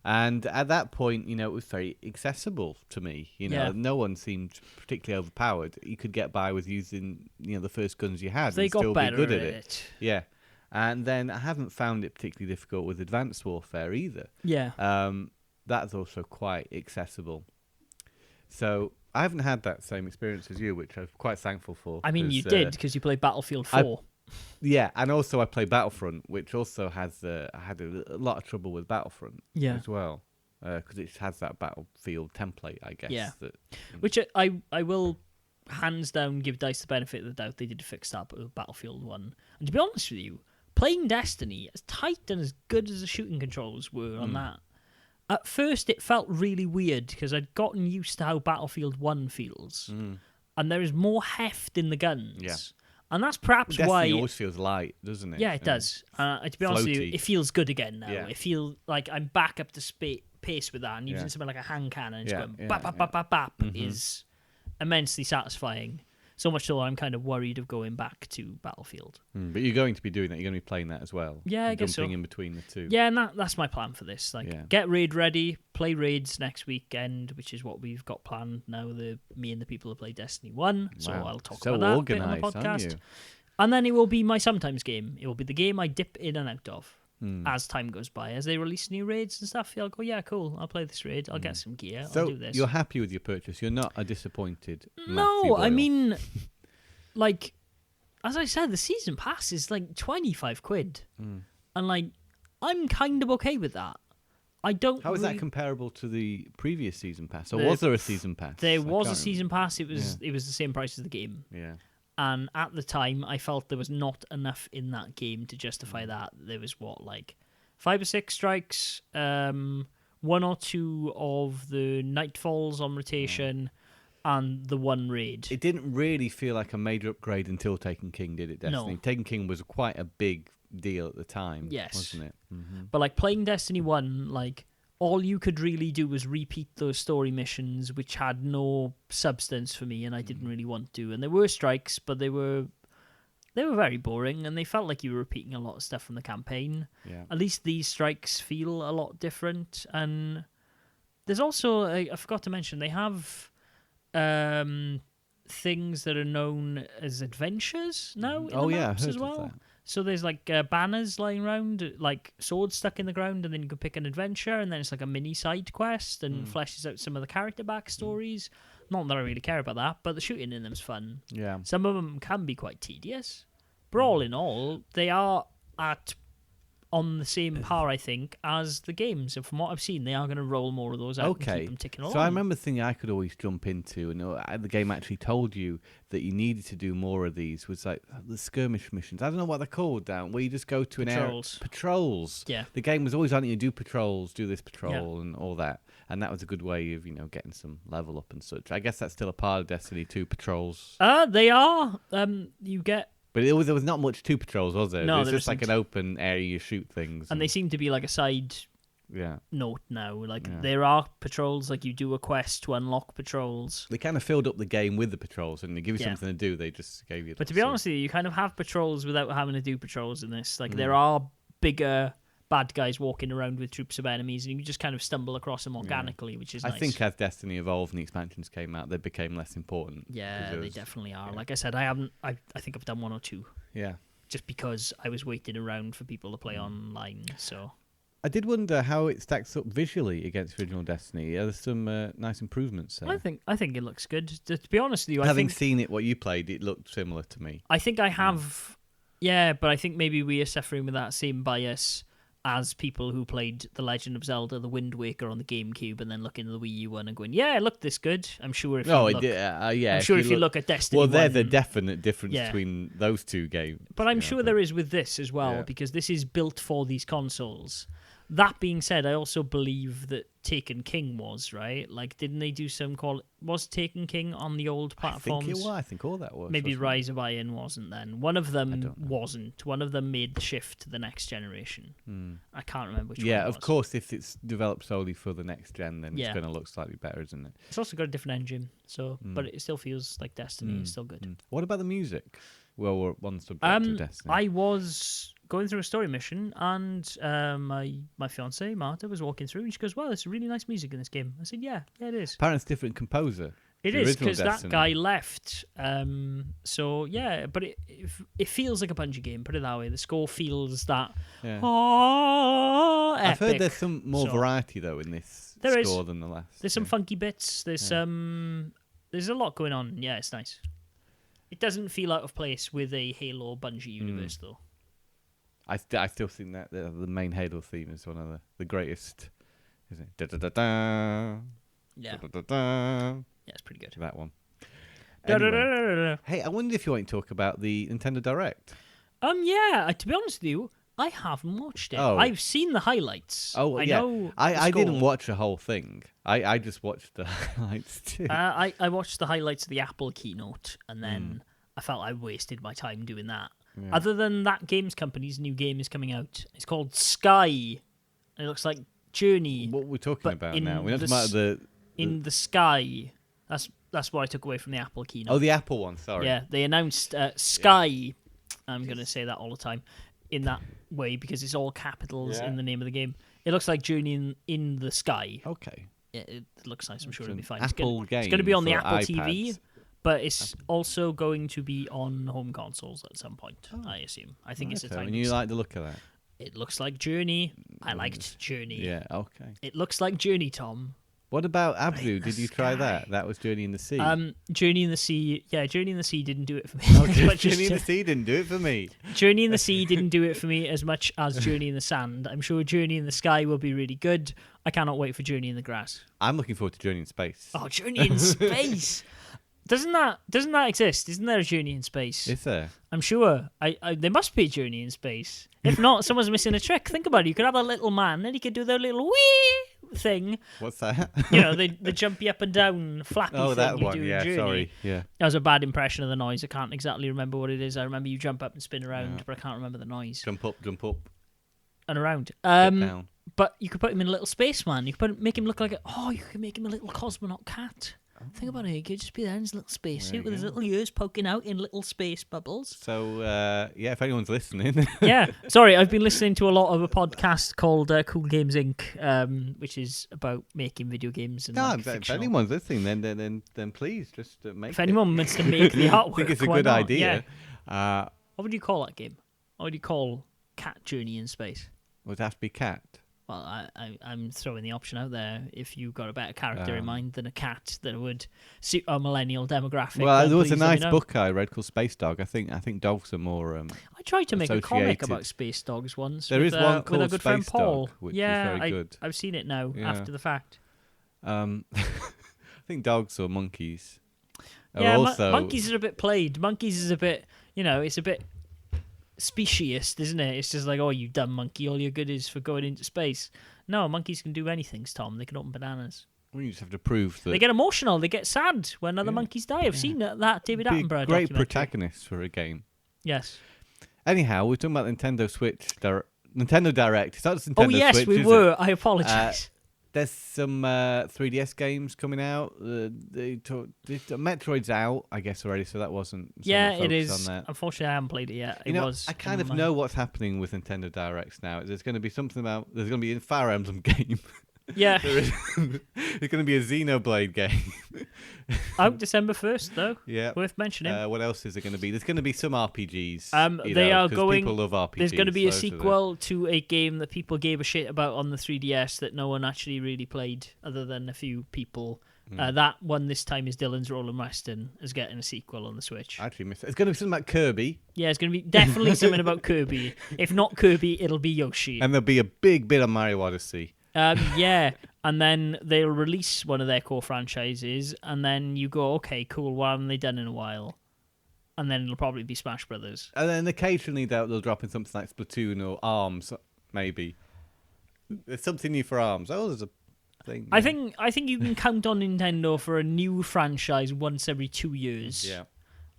And at that point, it was very accessible to me. No one seemed particularly overpowered. You could get by with using, the first guns you had and still be good at it. Yeah. And then I haven't found it particularly difficult with Advanced Warfare either. Yeah. That's also quite accessible. So I haven't had that same experience as you, which I'm quite thankful for. I mean, you did, because you played Battlefield 4. Yeah, and also I play Battlefront, which also has I had a lot of trouble with Battlefront as well, because it has that Battlefield template, I guess. Yeah, which I will hands down give DICE the benefit of the doubt. They did fix that with Battlefield 1. And to be honest with you, playing Destiny, as tight and as good as the shooting controls were on that, at first it felt really weird because I'd gotten used to how Battlefield 1 feels. And there is more heft in the guns. Yeah. And that's perhaps Destiny why... always feels light, doesn't it? Yeah, it does. To be honest with you, it feels good again now. Yeah. It feels like I'm back up to pace with that, and using something like a hand cannon and just going bap, bap, bap, bap, bap is immensely satisfying. So much so I'm kind of worried of going back to Battlefield. But you're going to be doing that. You're going to be playing that as well. Yeah, I guess so. Jumping in between the two. Yeah, and that's my plan for this. Get raid ready, play raids next weekend, which is what we've got planned now. Me and the people who play Destiny 1. So I'll talk about that a bit on the podcast. And then it will be my sometimes game. It will be the game I dip in and out of as time goes by. As they release new raids and stuff, I'll go, yeah, cool, I'll play this raid. I'll get some gear. So I'll do this. You're happy with your purchase? You're not a disappointed No, I mean, like, as I said, the season pass is like 25 quid. And, like, I'm kind of okay with that. I don't. How is that comparable to the previous season pass? Or was there a season pass? There was a season pass. It was the same price as the game. Yeah. And at the time, I felt there was not enough in that game to justify that. There was, 5 or 6 strikes, 1 or 2 of the Nightfalls on rotation, and the 1 raid. It didn't really feel like a major upgrade until Taken King, did it, Destiny? No. Taken King was quite a big deal at the time, yes. wasn't it? Mm-hmm. But, like, playing Destiny 1, like, all you could really do was repeat those story missions, which had no substance for me, and I didn't really want to. And there were strikes, but they were very boring, and they felt like you were repeating a lot of stuff from the campaign. Yeah. At least these strikes feel a lot different. And there's also, I forgot to mention, they have things that are known as adventures now in the maps as well. So there's like banners lying around, like swords stuck in the ground, and then you can pick an adventure, and then it's like a mini side quest and fleshes out some of the character backstories. Not that I really care about that, but the shooting in them's fun. Yeah. Some of them can be quite tedious, but all in all, they are on the same par, I think, as the games. And from what I've seen, they are going to roll more of those out and keep them ticking along. So I remember thinking I could always jump into, and the game actually told you that you needed to do more of these, was like the skirmish missions. I don't know what they're called, down where you just go to an area. Patrols. Yeah. The game was always on you, do patrols, do this patrol, and all that. And that was a good way of, getting some level up and such. I guess that's still a part of Destiny 2, patrols. They are. You get... But there was not much to patrols, was there? No, it's just like an open area, you shoot things. And they seem to be like a side note now. Like, there are patrols, like you do a quest to unlock patrols. They kind of filled up the game with the patrols, and they give you something to do. They just gave you... But to be honest with you kind of have patrols without having to do patrols in this. Like, there are bigger bad guys walking around with troops of enemies, and you just kind of stumble across them organically, which is nice. I think as Destiny evolved and the expansions came out, they became less important. Yeah, they definitely are. Like I said, I think I've done 1 or 2. Yeah. Just because I was waiting around for people to play online, so... I did wonder how it stacks up visually against original Destiny. Are there some nice improvements there? I think it looks good. To be honest with you, Having seen it, what you played, it looked similar to me. I think I have... Yeah, but I think maybe we are suffering with that same bias as people who played The Legend of Zelda, The Wind Waker on the GameCube, and then look into the Wii U one and going, yeah, it looked this good. I'm sure if you look... I'm sure if you look at Destiny 1... Well, there's a definite difference between those two games. But I'm sure there is with this as well, because this is built for these consoles. That being said, I also believe that Taken King was, right? Like, didn't they do some call... Was Taken King on the old platforms? I think it was. I think all that was. Maybe Rise of Iron wasn't then. One of them wasn't. One of them made the shift to the next generation. I can't remember which one it was. Yeah, of course, if it's developed solely for the next gen, then it's going to look slightly better, isn't it? It's also got a different engine, so but it still feels like Destiny. It's still good. What about the music? Well, we're on subject to Destiny. I was going through a story mission, and my fiancée, Marta, was walking through, and she goes, wow, there's really nice music in this game. I said, yeah, it is. Apparently it's a different composer. It is, because that guy left. So, yeah, but it feels like a Bungie game, put it that way. The score feels that epic. I've heard there's some more variety, though, in this score than the last. There's some funky bits. There's a lot going on. Yeah, it's nice. It doesn't feel out of place with a Halo Bungie universe, though. I still think that the main Halo theme is one of the greatest. Isn't it? Da-da-da-da. Yeah. Da-da-da-da. Yeah, it's pretty good. That one. Anyway, hey, I wondered if you want to talk about the Nintendo Direct. Yeah. To be honest with you, I haven't watched it. Oh. I've seen the highlights. Oh, yeah. I didn't watch the whole thing. I just watched the highlights too. I watched the highlights of the Apple keynote, and then I felt I wasted my time doing that. Yeah. Other than that games company's new game is coming out. It's called Sky. And it looks like Journey. What we're talking about now. We're not talking about in the sky. That's That's what I took away from the Apple keynote. Oh, the Apple one. Sorry. Yeah, they announced Sky. Yeah. I'm going to say that all the time in that way because it's all capitals in the name of the game. It looks like Journey in the Sky. Okay. It looks nice. I'm sure it'll be fine. Apple game. It's going to be on the Apple iPads. TV, but it's also going to be on home consoles at some point, I assume. I think it's a time. And you like the look of that? It looks like Journey. I liked Journey. Yeah, okay. It looks like Journey, Tom. What about Abzu? Did you try that? That was Journey in the Sea. Journey in the Sea. Yeah, Journey in the Sea didn't do it for me. Okay, Journey in the Sea didn't do it for me. Journey in the Sea didn't do it for me as much as Journey in the Sand. I'm sure Journey in the Sky will be really good. I cannot wait for Journey in the Grass. I'm looking forward to Journey in Space. Oh, Journey in Space! Doesn't that exist? Isn't there a Journey in Space? Is there? I'm sure. There must be a Journey in Space. If not, someone's missing a trick. Think about it. You could have a little man, and he could do their little wee thing. What's that? You know, the jumpy up and down flappy thing that you one. do in Yeah, Journey. sorry. Yeah. That was a bad impression of the noise. I can't exactly remember what it is. I remember you jump up and spin around, but I can't remember the noise. Jump up, and around. Get down. But you could put him in a little spaceman. You could make him look like you could make him a little cosmonaut cat. Think about it. He could just be there in his little spacesuit with his little ears poking out in little space bubbles. So, if anyone's listening. Yeah. Sorry, I've been listening to a lot of a podcast called Cool Games Inc., which is about making video games. And If anyone's listening, then please just make If anyone wants to make the artwork, I think it's a good idea. Yeah. What would you call that game? What would you call Cat Journey in Space? Would it have to be cat? Well, I'm throwing the option out there. If you've got a better character in mind than a cat that would suit our millennial demographic. Well, there was a nice book I read called Space Dog. I think dogs are more. I tried to make a comic about space dogs once. There is one called with our good friend Space Paul. Dog, which is very good. I've seen it now after the fact. I think dogs or monkeys. Yeah, monkeys are a bit played. Monkeys is a bit, it's a bit speciest, isn't it? It's just like, oh, you dumb monkey, all you're good is for going into space. No, monkeys can do anything, Tom. They can open bananas. Well, you just have to prove that. They get emotional. They get sad when other monkeys die. I've seen that David Attenborough great documentary. protagonist for a game. Yes. Anyhow, we're talking about Nintendo Switch. Nintendo Direct. It's not just Nintendo Switch. Oh, yes, Switch, we were. I apologise. There's some 3DS games coming out. Metroid's out, I guess, already, so that wasn't. Yeah, it is. On that. Unfortunately, I haven't played it yet. I kind of know what's happening with Nintendo Directs now. There's going to be something about. There's going to be a Fire Emblem game. Yeah. There's going to be a Xenoblade game. Out December 1st, though. Yeah. Worth mentioning. What else is there going to be? There's going to be some RPGs. They are going. People love RPGs. There's going to be a sequel to a game that people gave a shit about on the 3DS that no one actually really played, other than a few people. That one this time is Dylan's Rolling Western is getting a sequel on the Switch. I actually missed it. It's going to be something about Kirby. Yeah, it's going to be definitely something about Kirby. If not Kirby, it'll be Yoshi. And there'll be a big bit of Mario Odyssey. Yeah, and then they'll release one of their core franchises, and then you go, okay, cool, what haven't they done in a while? And then it'll probably be Smash Brothers. And then occasionally they'll drop in something like Splatoon or ARMS, maybe. There's something new for ARMS. Oh, there's a thing. I think you can count on Nintendo for a new franchise once every 2 years. Yeah.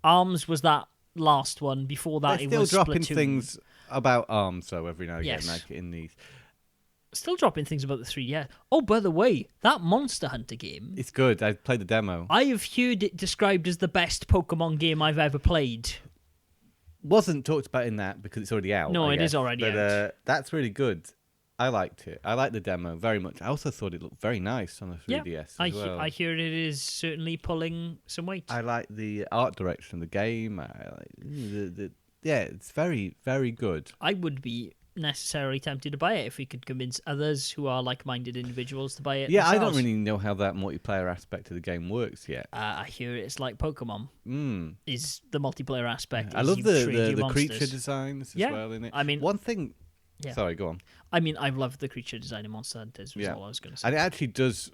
ARMS was that last one. Before that, They're it was still dropping Splatoon. things about ARMS, though, every now and again, Yes. like in these. Still dropping things about the 3DS. Oh, by the way, that Monster Hunter game. It's good. I played the demo. I have heard it described as the best Pokemon game I've ever played. Wasn't talked about in that because it's already out. No, I it guess. is already but, out. That's really good. I liked it. I liked the demo very much. I also thought it looked very nice on the 3DS as well. I hear it is certainly pulling some weight. I like the art direction of the game. I like it's very, very good. I would be necessarily tempted to buy it if we could convince others who are like-minded individuals to buy it. Yeah, themselves. I don't really know how that multiplayer aspect of the game works yet. I hear it's like Pokemon. Is the multiplayer aspect? I love the creature designs as well in it. I mean, one thing. Yeah. Sorry, go on. I mean, I've loved the creature design in Monster Hunters. Was all I was going to say. And it actually does.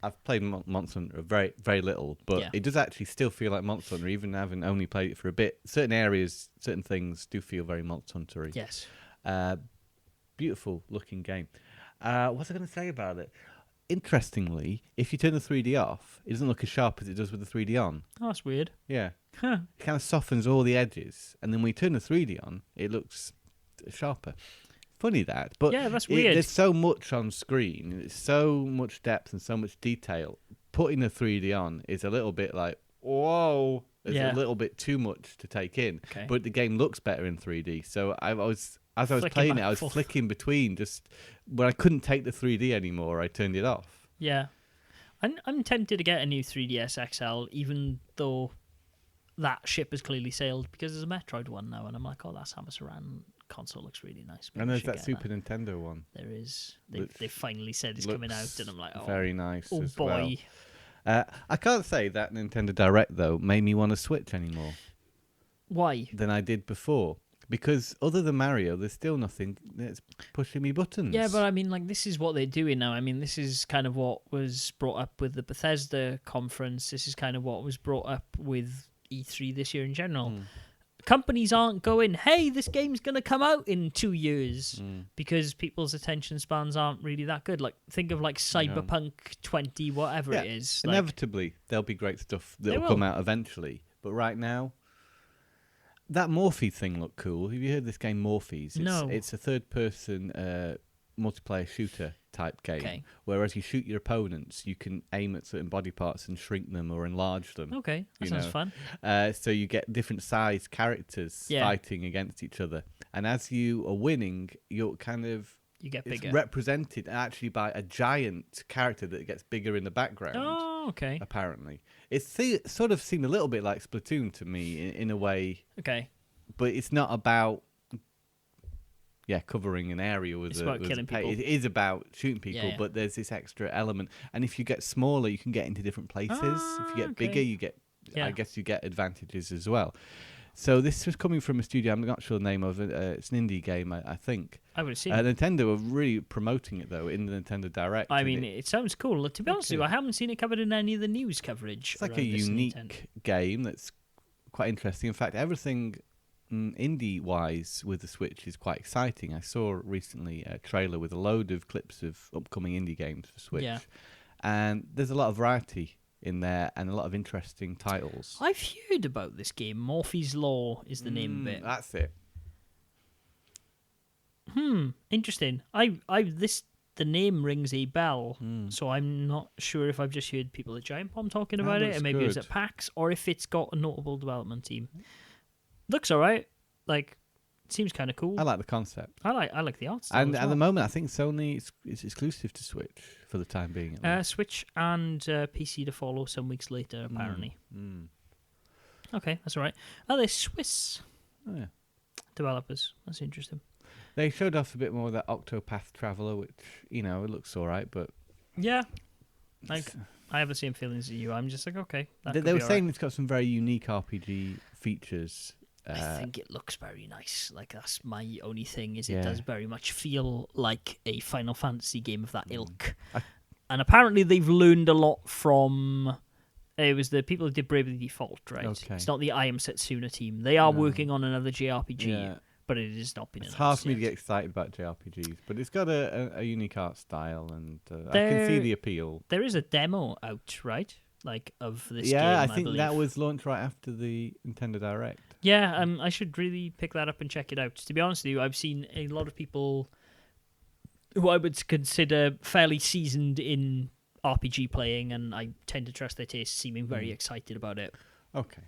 I've played Monster Hunter very, very little, but it does actually still feel like Monster Hunter, even having only played it for a bit. Certain areas, certain things do feel very Monster Hunter-y. Yes. Beautiful looking game. What was I going to say about it? Interestingly, if you turn the 3D off, it doesn't look as sharp as it does with the 3D on. Oh, that's weird. Yeah. Huh. It kind of softens all the edges, and then when you turn the 3D on, it looks sharper. Funny that, but yeah, that's weird. There's so much on screen, it's so much depth and so much detail. putting the 3D on is a little bit like, whoa, it's a little bit too much to take in. Okay. But the game looks better in 3D. So as I was playing it, I was flicking between. Just when I couldn't take the 3D anymore, I turned it off. Yeah. I'm tempted to get a new 3DS XL, even though that ship has clearly sailed, because there's a Metroid one now, and I'm like, oh, that Samus Aran console looks really nice. Maybe and there's that Super Nintendo one. There is. They finally said it's coming out, and I'm like, oh, very nice. Oh as boy. Well. I can't say that Nintendo Direct though made me want to Switch anymore. Why? Than I did before. Because other than Mario, there's still nothing that's pushing me buttons. Yeah, but I mean, like, this is what they're doing now. I mean, this is kind of what was brought up with the Bethesda conference. This is kind of what was brought up with E3 this year in general. Companies aren't going, hey, this game's going to come out in 2 years, because people's attention spans aren't really that good. Like, think of like Cyberpunk 20, whatever it is. Inevitably, there'll be great stuff that'll come out eventually. But right now, that Morphe thing looked cool. Have you heard this game Morphes? No. It's a third-person multiplayer shooter type game, where as you shoot your opponents, you can aim at certain body parts and shrink them or enlarge them. Okay, that sounds fun. So you get different sized characters fighting against each other. And as you are winning, you get bigger. It's represented actually by a giant character that gets bigger in the background. Oh, okay. Apparently. It sort of seemed a little bit like Splatoon to me in a way. Okay. But it's not about covering an area with killing people. It is about shooting people, but there's this extra element. And if you get smaller, you can get into different places. If you get bigger, you get I guess you get advantages as well. So this was coming from a studio, I'm not sure the name of it. It's an indie game, I think. I would assume. Nintendo are really promoting it, though, in the Nintendo Direct. I mean, it sounds cool. To be honest with you, I haven't seen it covered in any of the news coverage. It's like a unique game that's quite interesting. In fact, everything indie-wise with the Switch is quite exciting. I saw recently a trailer with a load of clips of upcoming indie games for Switch. Yeah. And there's a lot of variety in there and a lot of interesting titles. I've heard about this game. Morphe's Law is the name of it. That's it. Interesting. The name rings a bell, so I'm not sure if I've just heard people at Giant Bomb talking about it, and maybe it was at PAX, or if it's got a notable development team. Looks alright. Like, it seems kind of cool. I like the concept. I like the art style. And at the moment, I think Sony is exclusive to Switch for the time being. Switch and PC to follow some weeks later, apparently. Okay, that's alright. Oh, they're Swiss developers. That's interesting. They showed off a bit more of that Octopath Traveler, which, it looks alright, but... Yeah. Like, I have the same feelings as you. I'm just like, okay. They were saying it's got some very unique RPG features. I think it looks very nice. Like, that's my only thing, is it does very much feel like a Final Fantasy game of that ilk. And apparently they've learned a lot from... It was the people who did Bravely Default, right? Okay. It's not the I Am Setsuna team. They are working on another JRPG, but it has not been announced. It's hard for me to get excited about JRPGs, but it's got a unique art style, and I can see the appeal. There is a demo out, right? Like, of this game, I think believe. That was launched right after the Nintendo Direct. Yeah, I should really pick that up and check it out. To be honest with you, I've seen a lot of people who I would consider fairly seasoned in RPG playing, and I tend to trust their taste, seeming very excited about it. Okay.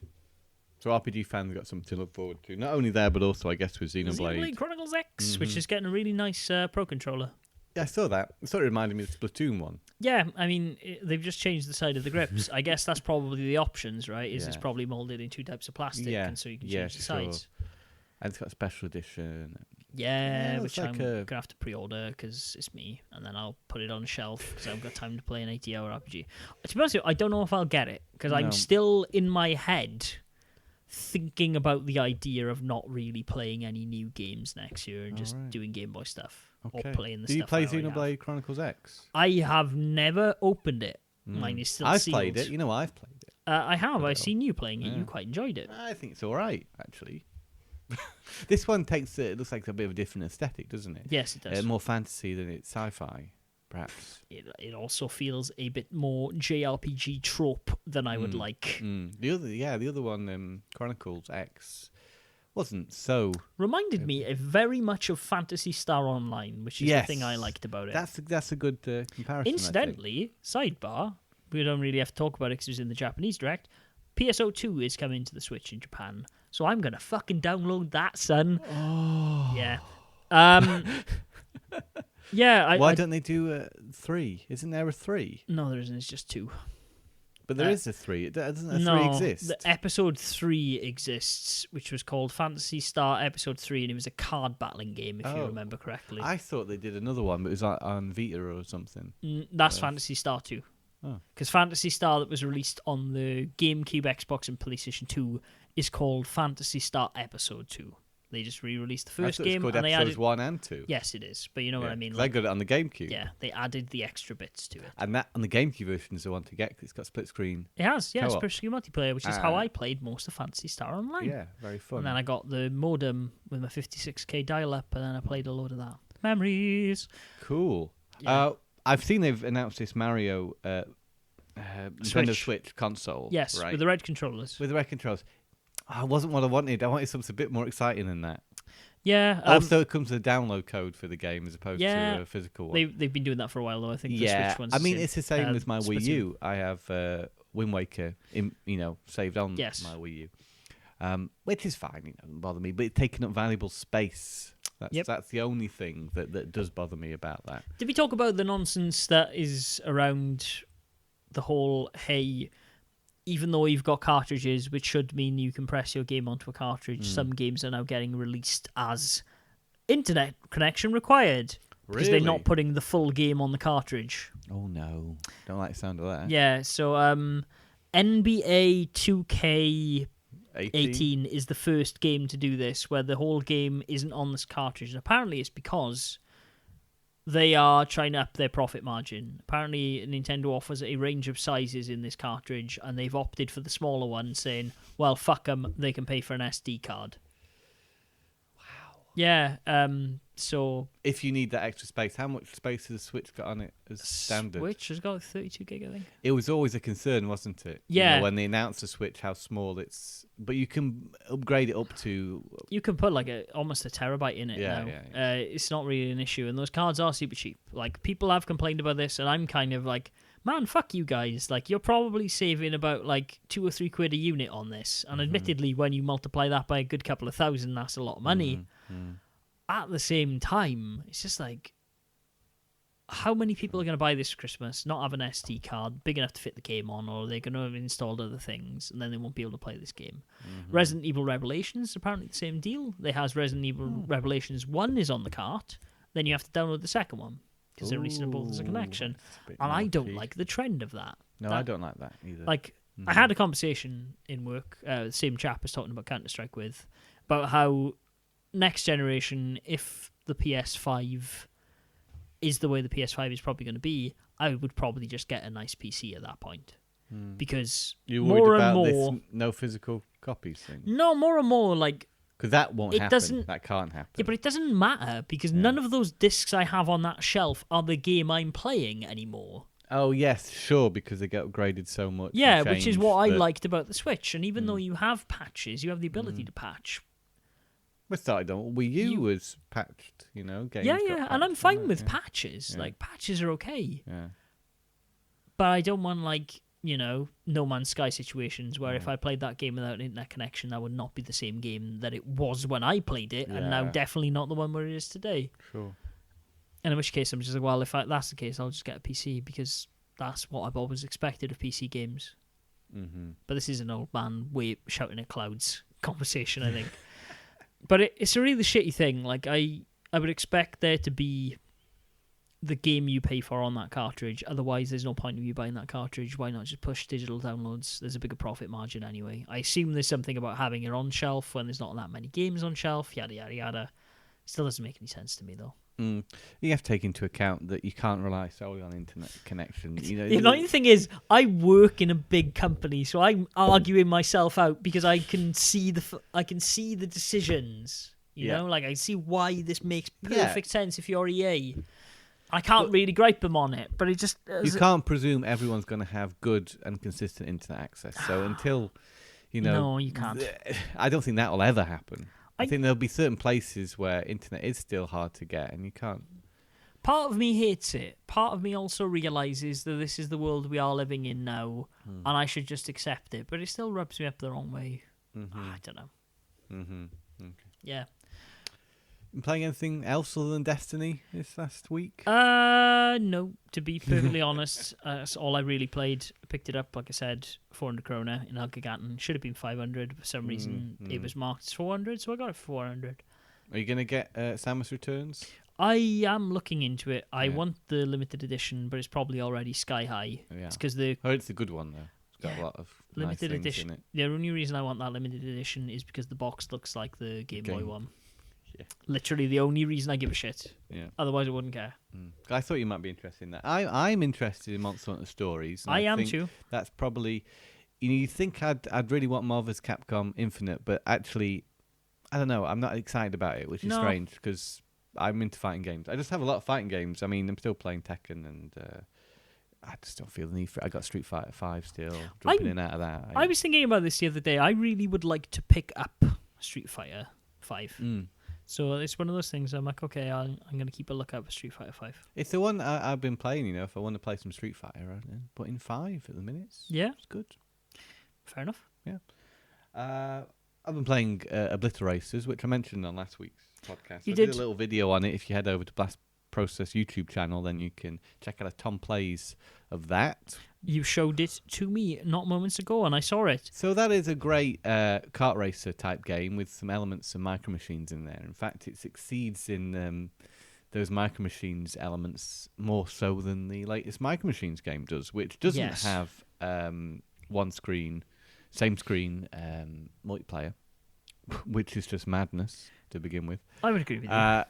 So RPG fans got something to look forward to. Not only there, but also, I guess, with Xenoblade. Xenoblade Chronicles X, which is getting a really nice Pro Controller. Yeah, I saw that. It sort of reminded me of the Splatoon one. Yeah, I mean, they've just changed the side of the grips. I guess that's probably the options, right? It's probably molded in two types of plastic, and so you can change the sides. And it's got a special edition. Yeah, which I'm going to have to pre-order because it's me, and then I'll put it on a shelf because I haven't got time to play an 80-hour RPG. To be honest with you, I don't know if I'll get it because I'm still in my head thinking about the idea of not really playing any new games next year and just doing Game Boy stuff. Okay. Or playing the Do stuff you play Xenoblade Chronicles X? I have never opened it. Mine is still sealed. I've played it. I've played it. I have. I've seen you playing it. You quite enjoyed it. I think it's all right, actually. This one it looks like a bit of a different aesthetic, doesn't it? Yes, it does. More fantasy than it's sci-fi, perhaps. It also feels a bit more JRPG trope than I would like. The other one, Chronicles X, wasn't so... Reminded me very much of Phantasy Star Online, which is the thing I liked about it. That's a good comparison. Incidentally, sidebar, we don't really have to talk about it because it was in the Japanese Direct. PSO2 is coming to the Switch in Japan, so I'm gonna fucking download that, son. Oh. Yeah. Yeah. Why don't they do 3? Isn't there a 3? No, there isn't. It's just 2. But there is a 3. Doesn't a 3 no, exist? The episode 3 exists, which was called Phantasy Star Episode 3, and it was a card battling game, if you remember correctly. I thought they did another one, but it was on Vita or something. That's Phantasy Star 2. Because Phantasy Star that was released on the GameCube, Xbox, and PlayStation 2 is called Phantasy Star Episode 2. They just re-released the first game. It's called and episodes they added 1 and 2. Yes, it is. But you know what I mean. Like, I got it on the GameCube. Yeah, they added the extra bits to it. And that on the GameCube version is the one to get. 'Cause it's got split screen. It has, yeah, split screen multiplayer, which is how I played most of Phantasy Star Online. Yeah, very fun. And then I got the modem with my 56k dial-up, and then I played a load of that. Memories. Cool. Yeah. I've seen they've announced this Mario Nintendo Switch console. Yes, right? with the red controllers. With the red controls. It wasn't what I wanted. I wanted something a bit more exciting than that. Yeah. Also, it comes with a download code for the game as opposed to a physical one. They've been doing that for a while, though. I think the Switch one's it's the same as my Wii Splatoon. U. I have Wind Waker, saved on my Wii U, which is fine. It doesn't bother me, but it's taking up valuable space. That's the only thing that does bother me about that. Did we talk about the nonsense that is around the whole, hey, even though you've got cartridges, which should mean you can press your game onto a cartridge, some games are now getting released as internet connection required. Because they're not putting the full game on the cartridge. Oh, no. Don't like the sound of that. Yeah, so NBA 2K18 is the first game to do this, where the whole game isn't on this cartridge. And apparently it's because they are trying to up their profit margin. Apparently, Nintendo offers a range of sizes in this cartridge, and they've opted for the smaller one, saying, well, fuck them, they can pay for an SD card. Wow. Yeah, so... If you need that extra space, how much space has the Switch got on it as standard? Switch has got 32 gig, I think. It was always a concern, wasn't it? Yeah. When they announced the Switch, how small it's... But you can upgrade it up to... You can put almost a terabyte in it now. Yeah. It's not really an issue, and those cards are super cheap. Like, people have complained about this, and I'm kind of like, man, fuck you guys. Like, you're probably saving about, like, £2 or £3 a unit on this. And admittedly, when you multiply that by a good couple of thousand, that's a lot of money. At the same time, it's just like, how many people are going to buy this for Christmas, not have an SD card big enough to fit the game on, or they're going to have installed other things, and then they won't be able to play this game? Resident Evil Revelations, apparently the same deal. They has Resident Evil Revelations 1 is on the cart, then you have to download the second one, because they're releasing them both as a collection. And I don't like the trend of that. No, I don't like that either. Like, I had a conversation in work, the same chap was talking about Counter-Strike with, about how next generation, if the PS5 is the way the PS5 is probably going to be, I would probably just get a nice PC at that point. Because you more and more... this no physical copies thing? No, more and more, like... Because that won't happen. That can't happen. Yeah, but it doesn't matter, because none of those discs I have on that shelf are the game I'm playing anymore. Oh, yes, sure, because they get upgraded so much. Yeah, which is what I liked about the Switch. And even though you have patches, you have the ability to patch... We started on Wii U was patched, games. Yeah, and I'm fine with patches. Yeah. Like, patches are okay. Yeah. But I don't want, like, No Man's Sky situations where if I played that game without an internet connection, that would not be the same game that it was when I played it, and now definitely not the one where it is today. Sure. And in which case, I'm just like, well, if that's the case, I'll just get a PC, because that's what I've always expected of PC games. But this is an old man shouting at clouds conversation, I think. But it's a really shitty thing. Like, I would expect there to be the game you pay for on that cartridge. Otherwise, there's no point of you buying that cartridge. Why not just push digital downloads? There's a bigger profit margin anyway. I assume there's something about having it on shelf when there's not that many games on shelf, yada, yada, yada. Still doesn't make any sense to me, though. You have to take into account that you can't rely solely on internet connection. The annoying thing is, I work in a big company, so I'm arguing myself out because I can see the decisions. You know, like, I see why this makes perfect sense if you're EA. I can't really gripe them on it, but it just... You can't presume everyone's going to have good and consistent internet access. So until, No, you can't. I don't think that will ever happen. I think there'll be certain places where internet is still hard to get, and you can't. Part of me hates it. Part of me also realizes that this is the world we are living in now, and I should just accept it. But it still rubs me up the wrong way. I don't know. Okay. Yeah. Been playing anything else other than Destiny this last week? No. To be perfectly honest, that's all I really played. I picked it up, like I said, 400 krona in Algaganten. Should have been 500. For some reason, it was marked as 400, so I got it for 400. Are you going to get Samus Returns? I am looking into it. I want the limited edition, but it's probably already sky high. Yeah. It's because it's a good one though. It's got a lot of limited nice things edition. in it. The only reason I want that limited edition is because the box looks like the Game Boy one. Yeah. Literally the only reason I give a shit. Yeah. Otherwise, I wouldn't care. I thought you might be interested in that. I'm interested in Monster Hunter Stories. I am think too. That's probably. You think I'd really want Marvel's Capcom Infinite, but actually, I don't know. I'm not excited about it, which is strange because I'm into fighting games. I just have a lot of fighting games. I mean, I'm still playing Tekken, and I just don't feel the need for it. I got Street Fighter 5 still, jumping in and out of that. I was thinking about this the other day. I really would like to pick up Street Fighter 5. So it's one of those things. I'm like, okay, I'm going to keep a lookout for Street Fighter 5. It's the one I've been playing. If I want to play some Street Fighter, put in 5 at the minutes. Yeah, it's good. Fair enough. Yeah. I've been playing Obliteracers, which I mentioned on last week's podcast. I did a little video on it. If you head over to Blast Process YouTube channel, then you can check out a Tom plays of that. You showed it to me not moments ago, and I saw it. So that is a great kart racer type game with some elements of Micro Machines in there. In fact, it succeeds in those Micro Machines elements more so than the latest Micro Machines game does, which doesn't have one screen, same screen multiplayer, which is just madness to begin with. I would agree with you.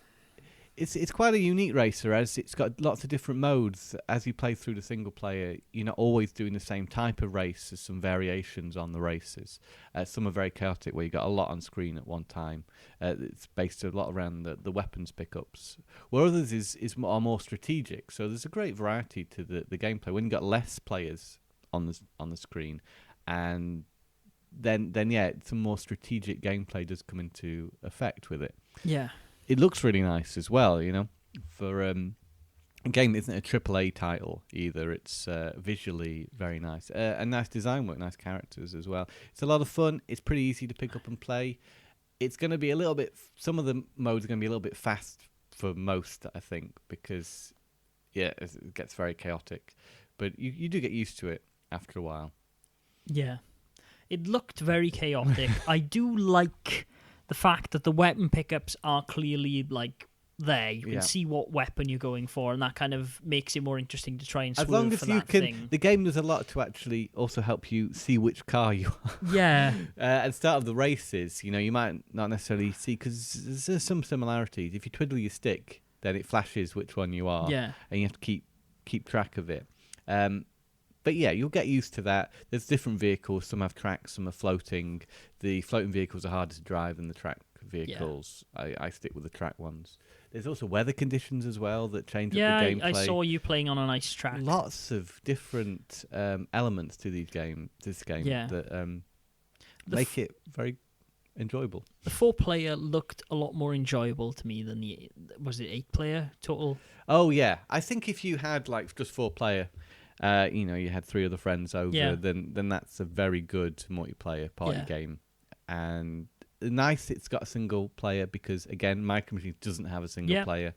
It's quite a unique racer, as it's got lots of different modes. As you play through the single player, you're not always doing the same type of race. There's some variations on the races. Some are very chaotic, where you got a lot on screen at one time. It's based a lot around the weapons pickups, where others are more strategic. So there's a great variety to the gameplay. When you got less players on the screen, and then some more strategic gameplay does come into effect with it. Yeah. It looks really nice as well, for a game that isn't a AAA title either. It's visually very nice. And nice design work, nice characters as well. It's a lot of fun. It's pretty easy to pick up and play. It's going to be a little bit... Some of the modes are going to be a little bit fast for most, I think, because, it gets very chaotic. But you do get used to it after a while. Yeah. It looked very chaotic. I do like the fact that the weapon pickups are clearly there. You can see what weapon you're going for, and that kind of makes it more interesting to try and swerve as long as for you that can. thing. The game does a lot to actually also help you see which car you are. Yeah. At the start of the races, you might not necessarily see, because there's some similarities. If you twiddle your stick, then it flashes which one you are. Yeah. And you have to keep track of it. But yeah, you'll get used to that. There's different vehicles. Some have tracks, some are floating. The floating vehicles are harder to drive than the track vehicles. Yeah. I stick with the track ones. There's also weather conditions as well that change up the gameplay. I saw you playing on a nice track. Lots of different elements to this game that make it very enjoyable. The 4-player looked a lot more enjoyable to me than was it 8-player total? Oh yeah, I think if you had just 4-player, you had 3 other friends over, then that's a very good multiplayer party game. And nice, it's got a single player because again, Micro Machines doesn't have a single player,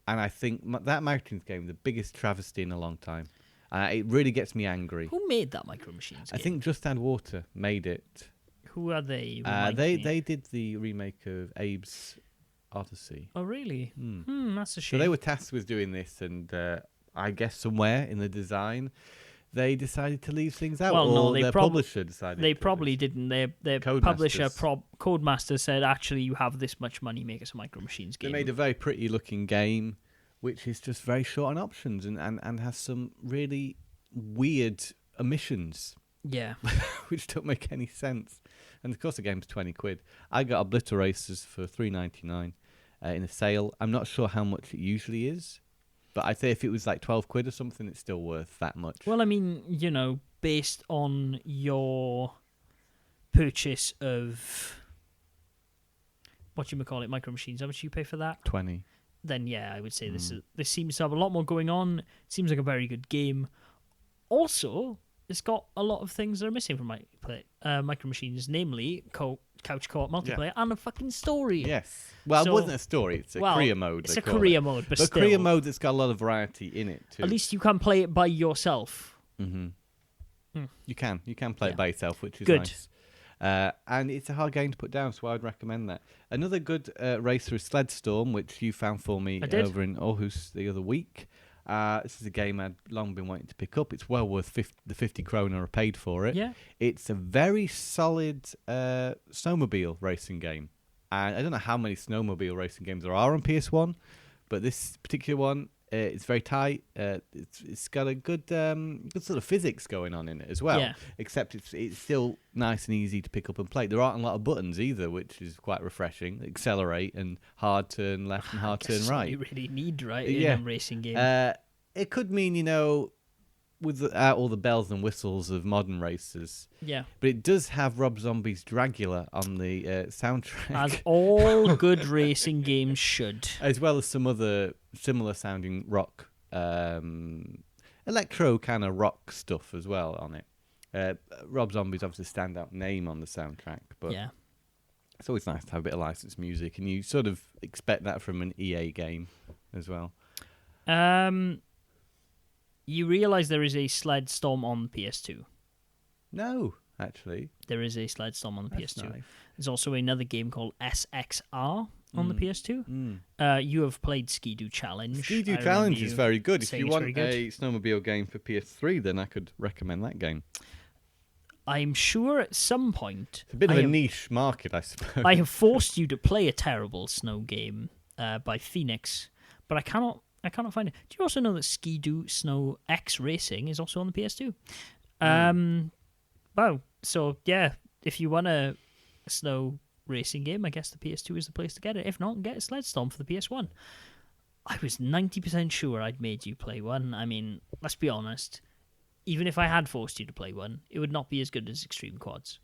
and I think that Micro Machines game, the biggest travesty in a long time. It really gets me angry. Who made that Micro Machines game? I think Just Add Water made it. Who are they? They did the remake of Abe's Odyssey. Oh really? That's a shame. So they were tasked with doing this, and I guess somewhere in the design, they decided to leave things out. Well, no, their publisher decided. They probably didn't. Their publisher, Codemasters, said, "Actually, you have this much money. Make us a Micro Machines game." They made a very pretty-looking game, which is just very short on options and has some really weird omissions. Yeah, which don't make any sense. And of course, the game's £20. I got Obliteracers for $3.99 in a sale. I'm not sure how much it usually is. But I'd say if it was £12 or something, it's still worth that much. Well, I mean, based on your purchase of Micro Machines, how much do you pay for that? 20. then yeah, I would say this seems to have a lot more going on. It seems like a very good game. Also, it's got a lot of things that are missing from Micro Machines, namely couch co-op multiplayer and a fucking story. Yes. Well, it wasn't a story. It's a career mode. It's a career mode, but still. Career mode that's got a lot of variety in it too. At least you can play it by yourself. Mm-hmm. You can play it by yourself, which is good. Nice. And it's a hard game to put down, so I would recommend that. Another good racer is Sledstorm, which you found for me over in Aarhus the other week. This is a game I'd long been wanting to pick up. It's well worth the 50 kroner I paid for it. Yeah. It's a very solid snowmobile racing game. And I don't know how many snowmobile racing games there are on PS1, but this particular one, it's very tight. It's got a good sort of physics going on in it as well. Yeah. Except it's still nice and easy to pick up and play. There aren't a lot of buttons either, which is quite refreshing. Accelerate and hard turn left and hard turn right. You really need in a racing game. It could mean without all the bells and whistles of modern racers. Yeah. But it does have Rob Zombie's Dragula on the soundtrack. As all good racing games should. As well as some other similar sounding rock, electro kind of rock stuff as well on it. Rob Zombie's obviously a standout name on the soundtrack, but it's always nice to have a bit of licensed music, and you sort of expect that from an EA game as well. You realise there is a Sledstorm on PS2? No, actually. There is a Sledstorm on the PS2. Nice. There's also another game called SXR on the PS2. You have played Ski-Doo Challenge. Ski-Doo Challenge is very good. If you want a snowmobile game for PS3, then I could recommend that game. I'm sure at some point... It's a bit of a niche market, I suppose. I have forced you to play a terrible snow game by Phoenix, but I cannot find it. Do you also know that Ski-Doo Snow X Racing is also on the PS2? Wow. So, yeah, if you want a snow racing game, I guess the PS2 is the place to get it. If not, get a Sledstorm for the PS1. I was 90% sure I'd made you play one. I mean, let's be honest. Even if I had forced you to play one, it would not be as good as Extreme Quads.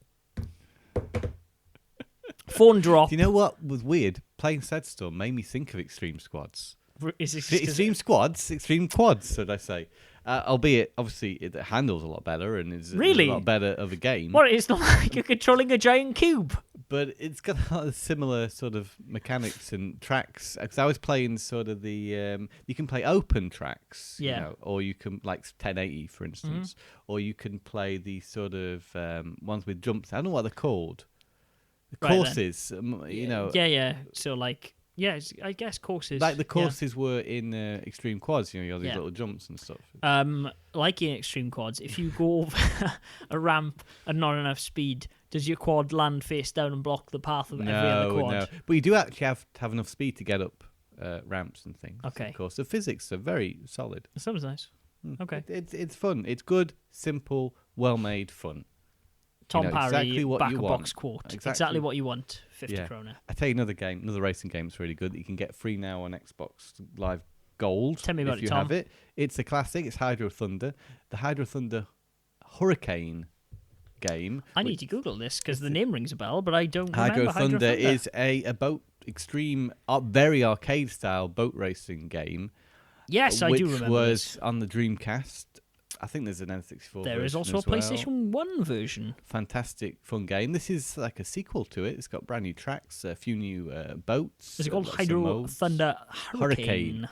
Phone drop. Do you know what was weird? Playing Sledstorm made me think of Extreme Squads. Extreme Quads, should I say? Albeit, obviously, it handles a lot better and is a lot better of a game. What? It's not like you're controlling a giant cube. But it's got a lot of similar sort of mechanics and tracks. Because I was playing sort of the... you can play open tracks, you know, or you can, like 1080, for instance, or you can play the sort of ones with jumps. I don't know what they're called. The courses, you know. Yeah. So, like... Yeah, I guess courses. Like the courses were in Extreme Quads, you know, you have these little jumps and stuff. Like in Extreme Quads, if you go over a ramp and not enough speed, does your quad land face down and block the path of every other quad? No, but you do actually have to have enough speed to get up ramps and things. Okay. Of course, the physics are very solid. That sounds nice. Okay. It's fun. It's good, simple, well-made fun. Tom Parry, back-a-box quote. Exactly what you want. 50 kroner. I tell you another racing game that's really good that you can get free now on Xbox Live Gold. Tell me about if you have it. It's a classic. It's Hydro Thunder. The Hydro Thunder Hurricane game. I need to Google this because the name rings a bell, but I don't remember Hydro Thunder is a boat extreme, very arcade-style boat racing game. Yes, I do remember which was on the Dreamcast. I think there's an N64 There is also a PlayStation 1 version. Fantastic, fun game. This is like a sequel to it. It's got brand new tracks, a few new boats. Is it called Hydro Thunder Hurricane?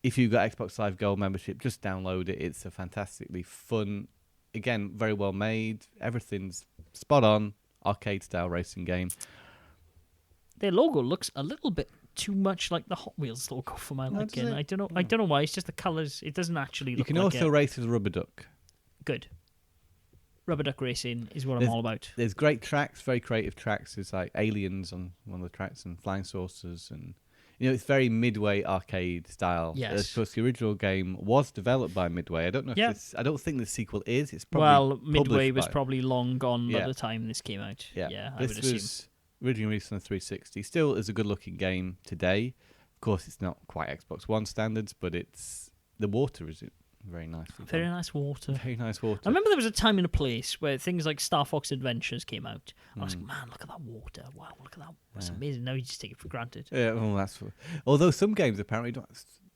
If you've got Xbox Live Gold membership, just download it. It's a fantastically fun, again, very well made. Everything's spot on, arcade-style racing game. Their logo looks a little bit too much like the Hot Wheels logo for my liking. I don't know why. It's just the colours. It doesn't actually look like it. You can also race as a rubber duck. Good. Rubber duck racing is what I'm all about. There's great tracks, very creative tracks. There's like aliens on one of the tracks and flying saucers, and it's very Midway arcade style. Yes. Of course, the original game was developed by Midway. I don't know if I don't think the sequel is. It's probably Midway was probably long gone by the time this came out. Yeah, I would assume. Originally released on the 360, still is a good-looking game today. Of course, it's not quite Xbox One standards, but the water is Very nicely Very done. nice water. Very nice water. I remember there was a time and a place where things like Star Fox Adventures came out. I was like, man, look at that water. Wow, look at that. That's amazing. Now you just take it for granted. Yeah, well, that's... Although some games apparently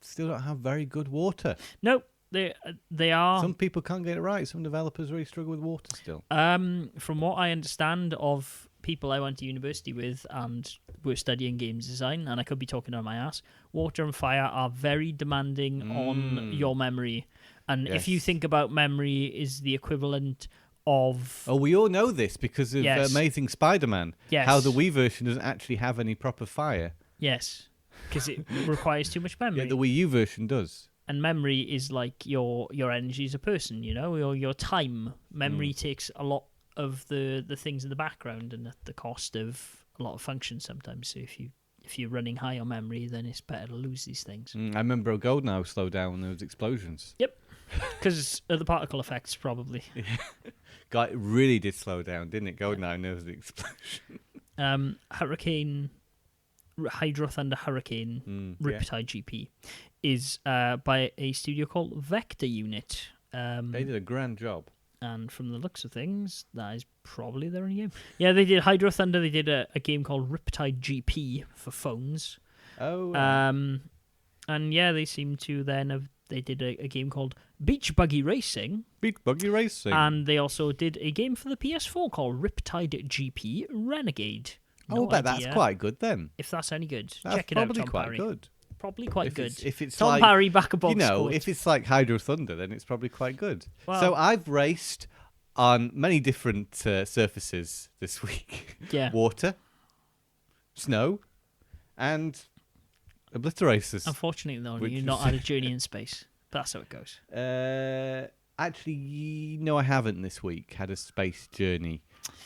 still don't have very good water. No, they are. Some people can't get it right. Some developers really struggle with water still. From what I understand of people I went to university with and were studying games design, and I could be talking on my ass, water and fire are very demanding on your memory. And if you think about memory is the equivalent of... Oh, we all know this because of Amazing Spider-Man. Yes. How the Wii version doesn't actually have any proper fire. Yes, because it requires too much memory. Yeah, the Wii U version does. And memory is like your energy as a person, you know, your time. Memory takes a lot of the things in the background and at the cost of a lot of functions sometimes. So if you're running high on memory, then it's better to lose these things. I remember GoldenEye slowed down when there was explosions. Yep, because of the particle effects, probably. God, it really did slow down, didn't it? GoldenEye when there was the explosion. Hydro Thunder Hurricane Riptide GP is by a studio called Vector Unit. They did a grand job. And from the looks of things, that is probably their only game. Yeah, they did Hydro Thunder. They did a game called Riptide GP for phones. Oh. And yeah, they seem to then they did a game called Beach Buggy Racing. Beach Buggy Racing. And they also did a game for the PS4 called Riptide GP Renegade. No bet that's quite good then. If that's any good, that's check it out. Probably quite good. Probably quite good. If it's Tom like, Parry back a box. You know, scored. if it's like Hydro Thunder, then it's probably quite good. Well, so I've raced on many different surfaces this week. Yeah. Water, snow, and obliterators. Unfortunately, though, you've not had a journey in space. But that's how it goes. Actually, no, I haven't this week. Had a space journey.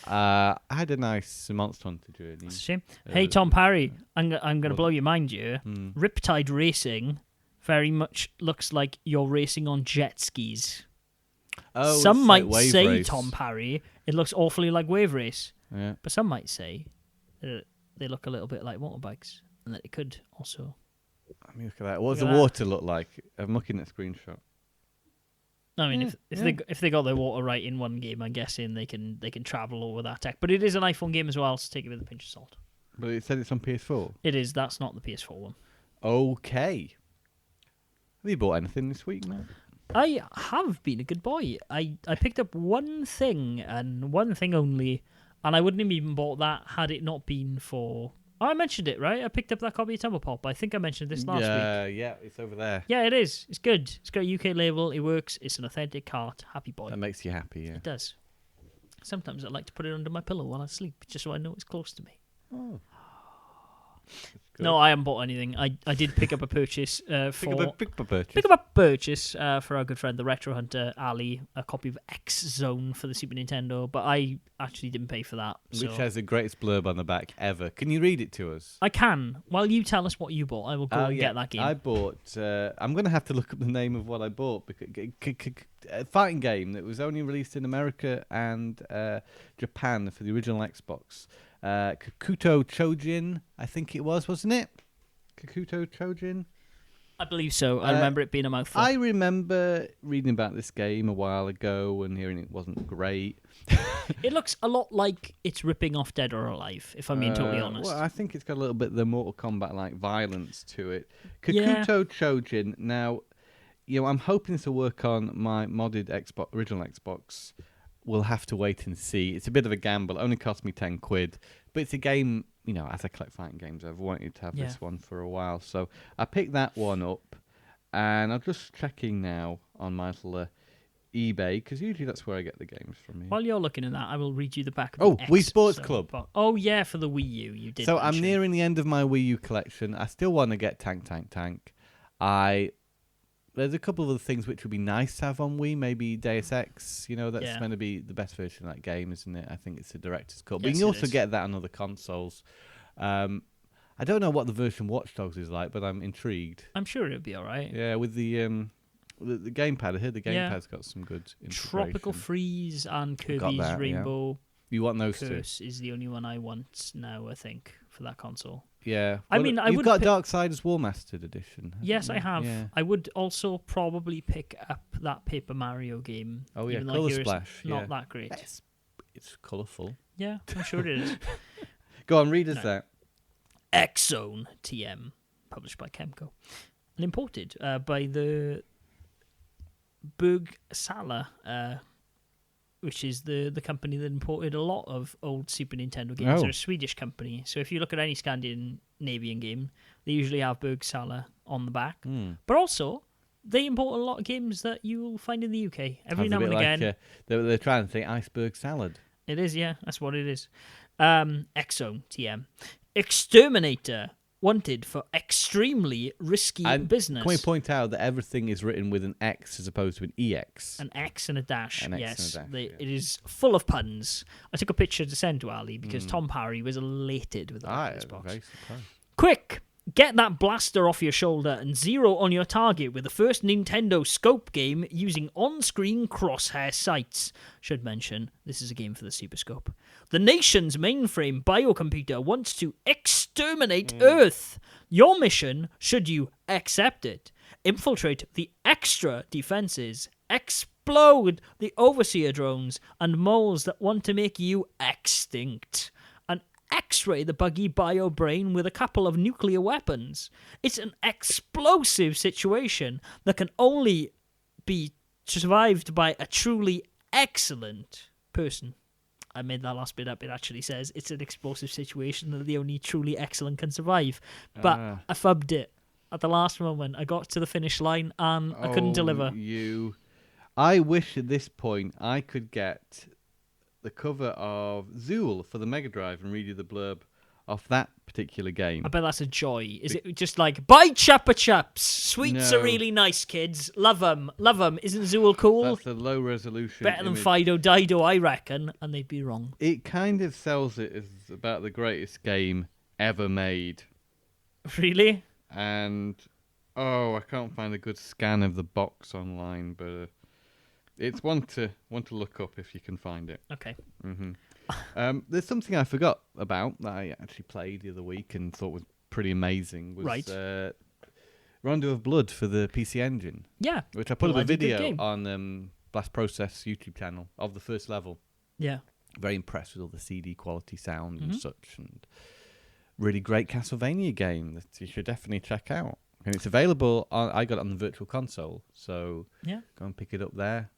I had a nice Monster Hunter journey. That's a shame. Hey, Tom Parry, I'm going to blow your mind here. Riptide Racing very much looks like you're racing on jet skis. Oh, some might like say, race. Tom Parry, it looks awfully like Wave Race. Yeah. But some might say that they look a little bit like motorbikes and that it could also... Let me look at that. What does the water look like? I'm looking at a screenshot. I mean, if they got their water right in one game, I'm guessing they can travel over that tech. But it is an iPhone game as well, so take it with a pinch of salt. But it said it's on PS4. It is. That's not the PS4 one. Okay. Have you bought anything this week, Matt? I have been a good boy. I picked up one thing and one thing only, and I wouldn't have even bought that had it not been for... Oh, I mentioned it, right? I picked up that copy of Tumble Pop. I think I mentioned this last week. Yeah, it's over there. Yeah, it is. It's good. It's got a UK label. It works. It's an authentic cart. Happy boy. That makes you happy, yeah. It does. Sometimes I like to put it under my pillow while I sleep, just so I know it's close to me. Oh. No, I haven't bought anything. I did pick up a purchase Pick up a purchase for our good friend the Retro Hunter Ali, a copy of X-Zone for the Super Nintendo, but I actually didn't pay for that. Which has the greatest blurb on the back ever. Can you read it to us? I can. While you tell us what you bought, I will go and get that game. I bought... I'm going to have to look up the name of what I bought. Because, a fighting game that was only released in America and Japan for the original Xbox. Kakuto Chojin, I think it was, wasn't it? Kakuto Chojin? I believe so. I remember it being a mouthful. I remember reading about this game a while ago and hearing it wasn't great. It looks a lot like it's ripping off Dead or Alive, if I'm being totally honest. Well, I think it's got a little bit of the Mortal Kombat-like violence to it. Kakuto Chojin. Now, I'm hoping this will work on my modded original Xbox. We'll have to wait and see. It's a bit of a gamble. It only cost me £10, but it's a game. As I collect fighting games, I've wanted to have this one for a while. So I picked that one up, and I'm just checking now on my little eBay because usually that's where I get the games from. Here. While you're looking at that, I will read you the back of the Wii Sports Club. Oh yeah, for the Wii U, you did. So mention. I'm nearing the end of my Wii U collection. I still want to get Tank. There's a couple of other things which would be nice to have on Wii. Maybe Deus Ex. That's going to be the best version of that game, isn't it? I think it's a director's cut. But you can also get that on other consoles. I don't know what the version Watch Dogs is like, but I'm intrigued. I'm sure it'll be all right. Yeah, with the gamepad. I heard the gamepad's got some good integration. Tropical Freeze and Kirby's Rainbow. You want those Curse is the only one I want now, I think, for that console. Yeah. I mean, you've got Darksiders War Mastered Edition. Yes, I have. Yeah. I would also probably pick up that Paper Mario game. Oh yeah, Colour Splash. Not that great. It's colourful. Yeah, I'm sure it is. Go on, read us that. X-cellent TM, published by Kemco, and imported by the Bergsala, which is the company that imported a lot of old Super Nintendo games. They're a Swedish company. So if you look at any Scandinavian game, they usually have Bergsala on the back. But also, they import a lot of games that you'll find in the UK. Every now and again. They're trying to say iceberg salad. It is, yeah. That's what it is. X-cellent TM. Exterminator. Wanted for extremely risky business. Can we point out that everything is written with an X as opposed to an EX? An X and a dash, yes. It is full of puns. I took a picture to send to Ali because Tom Parry was elated with this box. Very surprised. Quick! Get that blaster off your shoulder and zero on your target with the first Nintendo Scope game using on-screen crosshair sights. Should mention, this is a game for the Super Scope. The nation's mainframe biocomputer wants to exterminate Earth. Your mission, should you accept it, infiltrate the extra defenses, explode the overseer drones and moles that want to make you extinct. X-ray the buggy bio brain with a couple of nuclear weapons. It's an explosive situation that can only be survived by a truly excellent person. I made that last bit up. It actually says it's an explosive situation that the only truly excellent can survive. But I fubbed it at the last moment. I got to the finish line and I couldn't deliver. I wish at this point I could get the cover of Zool for the Mega Drive and read you the blurb off that particular game. I bet that's a joy. Is it just like, buy Chupa Chups? Sweets are really nice, kids. Love them. Love them. Isn't Zool cool? That's a low resolution Better than image. Fido Dido, I reckon. And they'd be wrong. It kind of sells it as about the greatest game ever made. Really? And, I can't find a good scan of the box online, but... it's one to look up if you can find it. Okay. There's something I forgot about that I actually played the other week and thought was pretty amazing. Was Rondo of Blood for the PC Engine. Yeah. Which I put up a video on Blast Process YouTube channel of the first level. Yeah. Very impressed with all the CD quality sound and such. And really great Castlevania game that you should definitely check out. And it's available I got it on the Virtual Console, so go and pick it up there.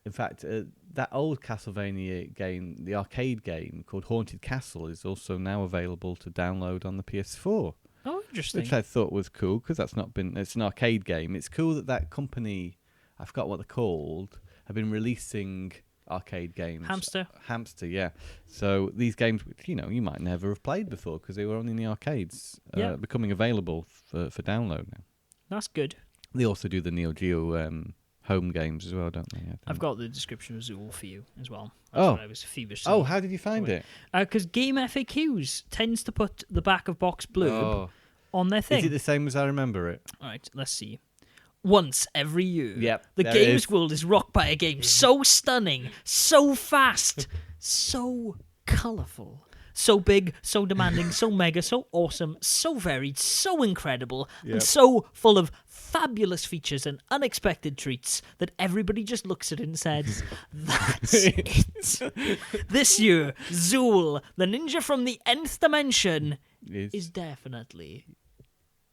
In fact, that old Castlevania game, the arcade game called Haunted Castle, is also now available to download on the PS4. Oh, interesting. Which I thought was cool because it's an arcade game. It's cool that company, I forgot what they're called, have been releasing arcade games. Hamster, yeah. So these games, which you might never have played before because they were only in the arcades, becoming available for download now. That's good. They also do the Neo Geo home games as well, don't they? I've got the description of Zool for you as well. That's what I was feverishly. Oh, how did you find it? Because Game FAQs tends to put the back of box blurb on their thing. Is it the same as I remember it? All right, let's see. Once every year, yep, the games world is rocked by a game so stunning, so fast, so colourful. So big, so demanding, so mega, so awesome, so varied, so incredible, and so full of fabulous features and unexpected treats that everybody just looks at it and says, that's it. This year, Zool, the ninja from the nth dimension, is definitely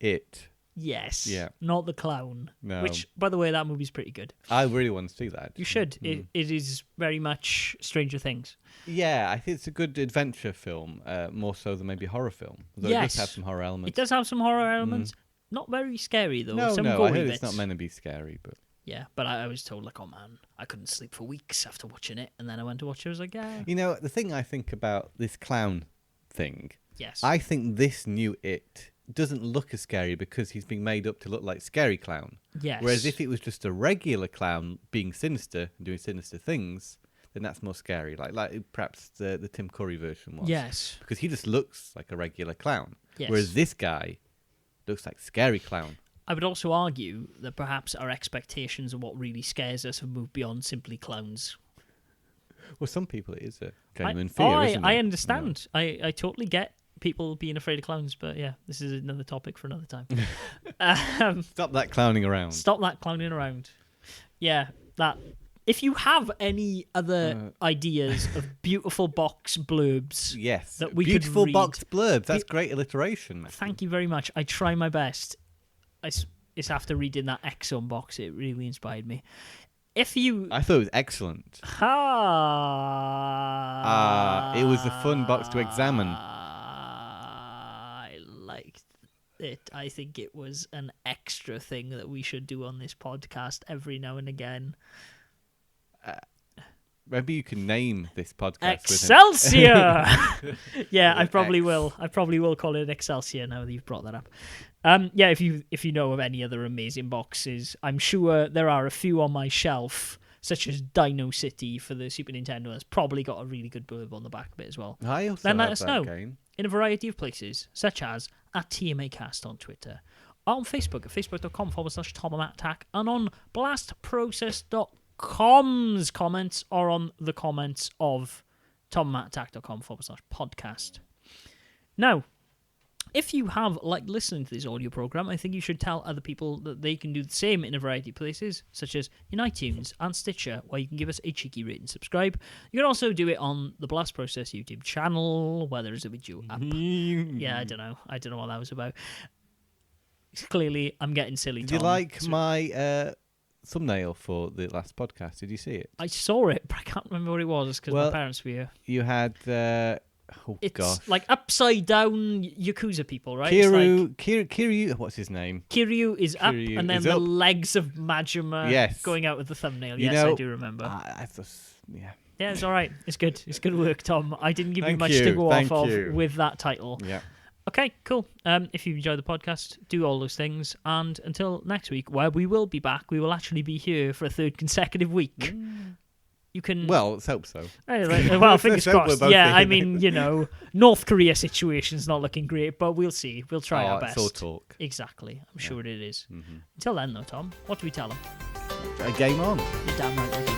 it. Yes. Yeah. Not the clown. No. Which, by the way, that movie's pretty good. I really want to see that. You should. It is very much Stranger Things. Yeah, I think it's a good adventure film, more so than maybe a horror film. Though yes. It does have some horror elements. It does have some horror elements. Not very scary, though. No, some I gory heard bits. It's not meant to be scary, but... Yeah, but I was told, like, oh man, I couldn't sleep for weeks after watching it, and then I went to watch it, I was like, yeah. The thing I think about this clown thing... Yes. I think this new It doesn't look as scary because he's being made up to look like Scary Clown. Yes. Whereas if it was just a regular clown being sinister and doing sinister things, then that's more scary. Like perhaps the Tim Curry version was. Yes. Because he just looks like a regular clown. Yes. Whereas this guy looks like Scary Clown. I would also argue that perhaps our expectations of what really scares us have moved beyond simply clowns. Well, some people it is a genuine fear, isn't it? I understand. I totally get people being afraid of clowns. But yeah, this is another topic for another time. Stop that clowning around. Stop that clowning around. Yeah, that. If you have any other ideas of beautiful box blurbs, yes, that we beautiful could read, box blurbs. That's great alliteration. Matthew. Thank you very much. I try my best. It's after reading that X-cellent box, it really inspired me. I thought it was excellent. It was a fun box to examine. I liked it. I think it was an extra thing that we should do on this podcast every now and again. Maybe you can name this podcast Excelsior. Yeah, I probably will. I probably will call it Excelsior now that you've brought that up. Yeah, if you know of any other amazing boxes, I'm sure there are a few on my shelf, such as Dino City for the Super Nintendo. That's probably got a really good blurb on the back of it as well. I also then let have us that know game. In a variety of places, such as at TMA Cast on Twitter, on Facebook at facebook.com/TomAttack, and on blastprocess.com's comments, or on the comments of tomattack.com/podcast. Now, if you have liked listening to this audio program, I think you should tell other people that they can do the same in a variety of places, such as in iTunes and Stitcher, where you can give us a cheeky rate and subscribe. You can also do it on the Blast Process YouTube channel, where there is a video up. Yeah, I don't know what that was about. Clearly, I'm getting silly. Did you like my thumbnail for the last podcast? Did you see it? I saw it, but I can't remember what it was because my parents were here. You had it's like upside down Yakuza people, right? Kiryu, what's his name? Kiryu is up, and then the legs of Majima going out with the thumbnail. Yes, I do remember. Yeah, it's all right. It's good. It's good work, Tom. I didn't give you much to go off of with that title. Yeah. Okay, cool. If you enjoyed the podcast, do all those things. And until next week, where we will be back, we will actually be here for a third consecutive week. You can... Well, let's hope so. Well, fingers crossed. Yeah, I mean, North Korea situation's not looking great, but we'll see. We'll try our best. It's all talk. Exactly. I'm sure it is. Mm-hmm. Until then, though, Tom, what do we tell them? A game on. You're damn right we do.